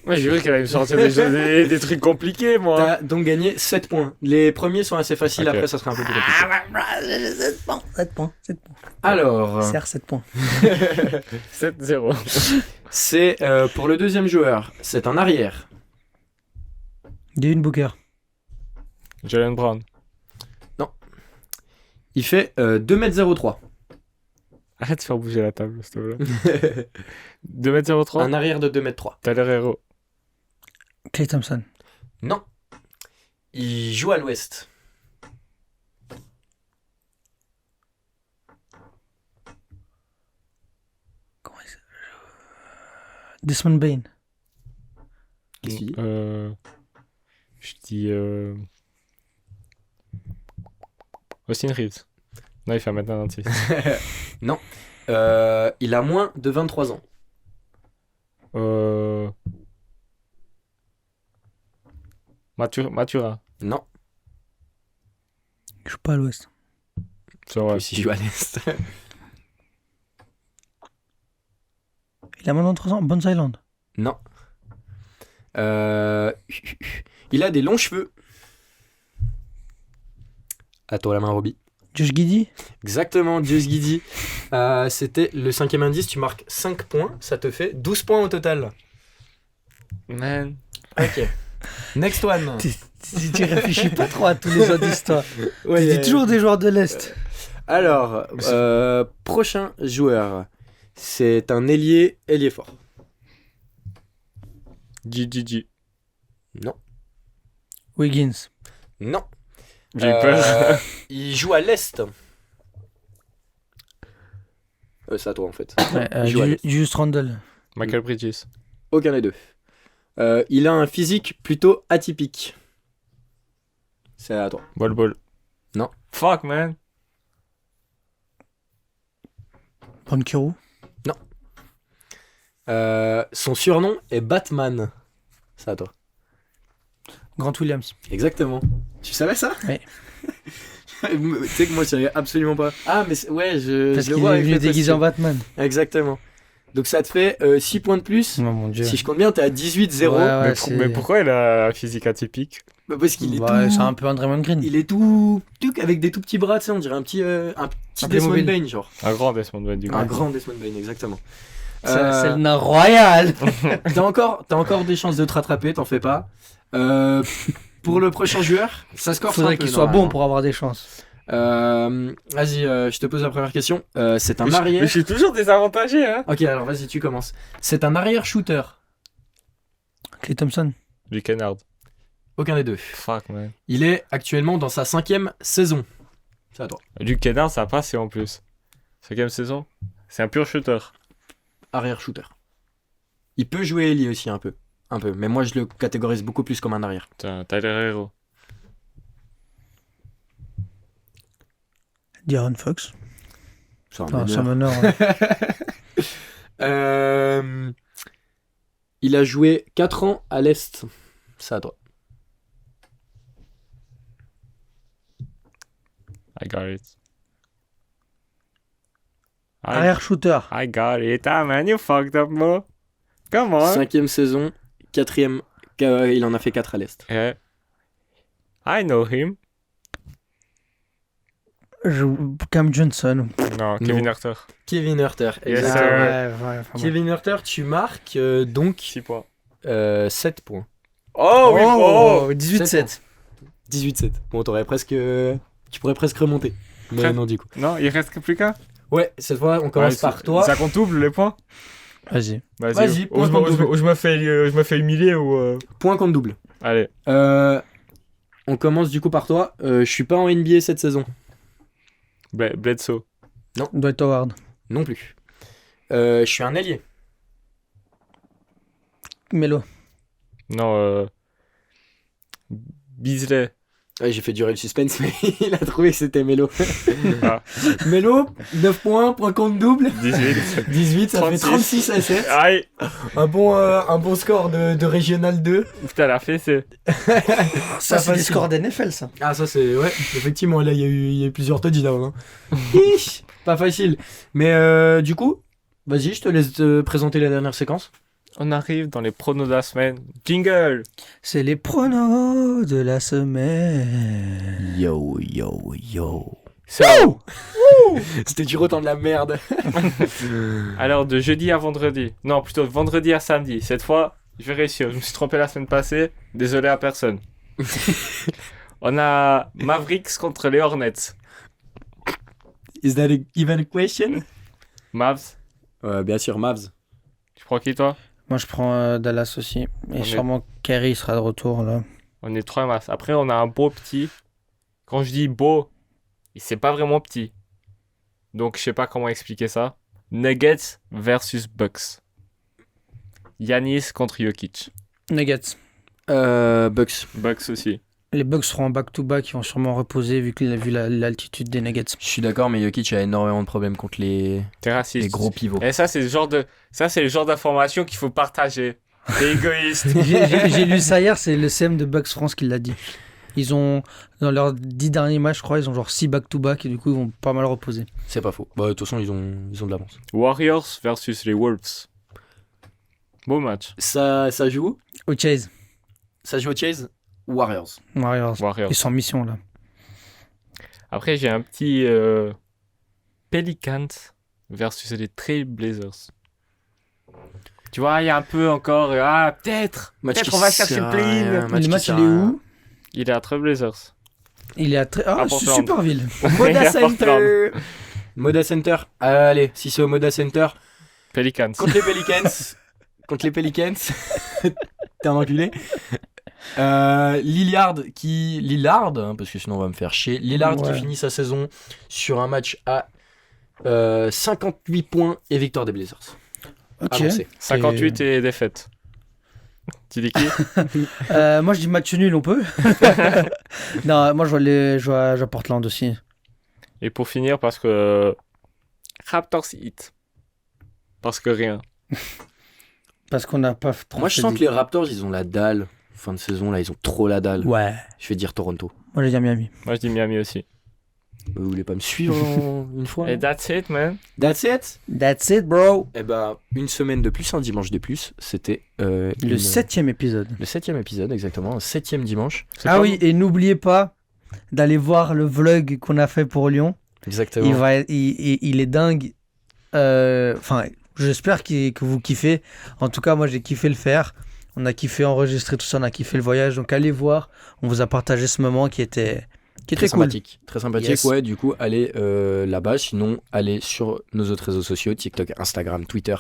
Ouais, j'ai vu qu'elle allait me sortir des trucs compliqués, moi. T'as donc gagné 7 points. Les premiers sont assez faciles, Ok. après ça sera un peu plus compliqué. 7 points. 7 points. 7 points. Alors, Serre 7 points. 7-0. c'est pour le deuxième joueur, c'est un arrière. Devin Booker. Jalen Brown. Il fait 2m03. Arrête de faire bouger la table, s'il te plaît. 2m03. Un arrière de 2m3. Tyler Hero. Klay Thompson. Non. Il joue à l'ouest. Comment il s'appelle Desmond Bain. Qu'est-ce que tu dis Je dis. Austin Reeves. Non, il fait maintenant un dentiste. Il a moins de 23 ans. Matura. Non. Il joue pas à l'Ouest. C'est vrai. Il joue à l'est. Il a moins de 23 ans. Bones Island. Non. Il a des longs cheveux. À toi la main, Roby. Josh Giddey. Exactement, Dieu Guidi. C'était le 5e indice. Tu marques 5 points. Ça te fait 12 points au total. Man. Ok. Next one. Tu réfléchis pas trop à tous les indices, toi. Ouais, Tu dis toujours des joueurs de l'Est. Alors, prochain joueur. C'est un ailier fort. GGG. Non. Wiggins. Non. J'ai eu peur. Il joue à l'Est. C'est à toi en fait. Ouais, Il joue à l'Est. Julius Randle. Michael Bridges. Aucun des deux. Il a un physique plutôt atypique. C'est à toi. Bol. Non. Fuck, man. Bankero. Son surnom est Batman. C'est à toi. Grant Williams. Exactement. Tu savais ça? Ouais. Tu sais que moi, je savais absolument pas. Ah, mais ouais, je Parce le qu'il vois est avec venu le déguisé en costume. Batman. Exactement. Donc ça te fait 6 points de plus. Oh mon dieu. Si je compte bien, t'es à 18-0. Ouais, Mais pourquoi il a un physique atypique? Bah, parce qu'il est Ouais, tout... c'est un peu un Draymond Green. Il est tout avec des tout petits bras, tu sais, on dirait un petit Un Desmond Playmobil. Bain, genre. Un grand Desmond Bain, du coup. Un grand Desmond Bain, exactement. C'est le nain royal. T'as encore des chances de te rattraper, t'en fais pas. Pour le prochain joueur, ça score. Faudrait qu'il soit bon pour avoir des chances. Vas-y, je te pose la première question. C'est un Mais je arrière. suis toujours désavantagé, hein. Ok, alors vas-y, tu commences. C'est un arrière shooter. Clay Thompson. Du Kennard. Aucun des deux. Fuck, man. Il est actuellement dans sa 5e saison. C'est à toi. Du Kennard, ça a passé en plus. 5ème saison. C'est un pur shooter. Arrière shooter. Il peut jouer ailier aussi un peu. Mais moi je le catégorise beaucoup plus comme un arrière. Putain, Tyler Hero. De'Aaron Fox. C'est un Ah, meneur. c'est un meneur. Ouais. Il a joué 4 ans à l'Est. C'est à toi. I got it. Arrière shooter. I got it. Ah, man, you fucked up, bro. Come on. 5e saison, 4e. Il en a fait 4 à l'Est. Yeah. I know him. Cam Johnson. Non, Kevin Herter. Kevin Herter. Yes, exactement. sir. Ouais, enfin, Kevin Herter, tu marques donc 6 points. 7 points. Oh, oui, oh. 18-7. 18-7. Bon, tu pourrais presque remonter. Mais Presque. non, du coup. Non, il reste plus qu'un. Ouais, cette fois, on commence Ouais, par toi. Ça compte double les points. Vas-y. Vas-y, Ou je point contre me- ou je me fais humilier ou. Point contre double. Allez. On commence du coup par toi. Je suis pas en NBA cette saison. Bledsoe. Dwight Howard. Non plus. Je suis un ailier. Melo. Non, Beasley. Ouais, j'ai fait durer le suspense, mais il a trouvé que c'était Melo. Ah. Melo, 9 points, point contre double. 18. 18, ça 36. fait 36 à 7. Aïe. Un bon score de Régional 2. Putain, la fée, c'est. Ça, c'est des facile. scores d'NFL, ça. Ah, ça c'est. Ouais, effectivement, là, il y a eu plusieurs touchdowns. Hein. Hich, pas facile. Mais du coup, vas-y, je te laisse te présenter la dernière séquence. On arrive dans les pronos de la semaine. Jingle. C'est les pronos de la semaine. Yo. So, C'était du autant de la merde. alors, de jeudi à vendredi. Non, plutôt de vendredi à samedi. Cette fois, je vais réussir. Je me suis trompé la semaine passée. Désolé à personne. On a Mavericks contre les Hornets. Is that even a question? Mavs. Bien sûr, Mavs. Tu prends qui, toi? Moi, je prends Dallas aussi. Et On est- sûrement Kerry sera de retour, là. On est 3 masses. Après, on a un beau petit. Quand je dis beau, c'est pas vraiment petit. Donc, je sais pas comment expliquer ça. Nuggets versus Bucks. Yanis contre Jokic. Nuggets. Bucks. Bucks aussi. Les Bucks seront en back-to-back. Ils vont sûrement reposer vu l'altitude des Nuggets. Je suis d'accord, mais Jokic a énormément de problèmes contre les T'es raciste. gros pivots. Et ça, c'est le genre d'information qu'il faut partager. T'es égoïste. J'ai lu ça hier, c'est le CM de Bucks France qui l'a dit. Ils ont, dans leurs 10 derniers matchs, je crois, ils ont genre 6 back-to-back et du coup, ils vont pas mal reposer. C'est pas faux. Bah, de toute façon, ils ont de l'avance. Warriors versus les Wolves. Beau match. Ça joue Au Chase. Ça joue au Chase Warriors. Warriors. Warriors. Ils sont en mission là. Après, j'ai un petit Pelicans versus les Trail Blazers. Tu vois, il y a un peu encore. Ah, peut-être on va chercher le play-in. Le match, il est où? Il est à Trail Blazers. Il est à À c'est Portland. Superville. Moda À Portland. Center. Moda Center. Allez, si c'est au Moda Center. Pelicans. Contre les Pelicans. Contre les Pelicans. T'es un enculé. Lillard, hein, parce que sinon on va me faire chier. Lillard Ouais. qui finit sa saison sur un match à 58 points et victoire des Blazers. Ok. Avancé. 58 et défaite. Tu dis qui? Moi, je dis match nul, on peut. Non, moi, je vois Portland aussi. Et pour finir, parce que Raptors hit. Parce que rien. Parce qu'on n'a pas trop Moi, je fait sens des- que les Raptors, ils ont la dalle. Fin de saison, là, ils ont trop la dalle. Ouais, Je vais dire Toronto. moi, j'ai dit Miami. Moi, je dis Miami aussi. Vous voulez pas me suivre une fois? Et that's it, man. That's it. That's it, bro. Eh ben, une semaine de plus, un dimanche de plus. C'était Le 7e épisode. le 7e épisode, exactement. Un 7e dimanche. C'est Ah pas- oui, et n'oubliez pas d'aller voir le vlog qu'on a fait pour Lyon. Exactement. Il est dingue. Enfin, j'espère que vous kiffez. En tout cas, moi, j'ai kiffé le faire. On a kiffé enregistrer tout ça, on a kiffé le voyage. Donc, allez voir. On vous a partagé ce moment qui était Très cool. sympathique. Très sympathique, Yes. ouais. Du coup, allez là-bas. Sinon, allez sur nos autres réseaux sociaux, TikTok, Instagram, Twitter.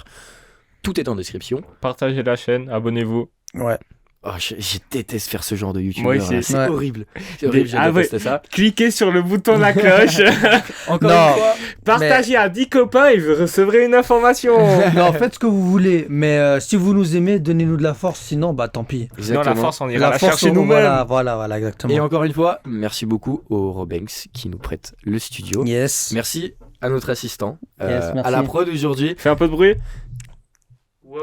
Tout est en description. Partagez la chaîne, abonnez-vous. Ouais. Oh, je déteste faire ce genre de YouTube. Moi aussi. C'est Ouais. horrible. C'est horrible, je Ah ouais. déteste ça. Cliquez sur le bouton de la cloche. Encore Non. une fois, Partagez à 10 copains et vous recevrez une information. Non, faites ce que vous voulez. Mais si vous nous aimez, donnez-nous de la force. Sinon, bah tant pis. Sinon, la exactement. force, on ira la, force, chercher nous-mêmes. voilà, exactement. Et encore une fois, merci beaucoup au Robanks qui nous prête le studio. Yes. Merci à notre assistant, Yes, merci. à la prod aujourd'hui. Fais un peu de bruit. Ouais.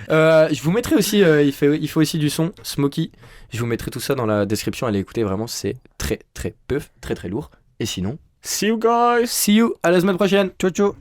Je vous mettrai aussi, il faut aussi du son, Smokey. Je vous mettrai tout ça dans la description. Allez écouter, vraiment, c'est très très puff, très très lourd. Et sinon, See you guys. see you à la semaine prochaine. Ciao, ciao.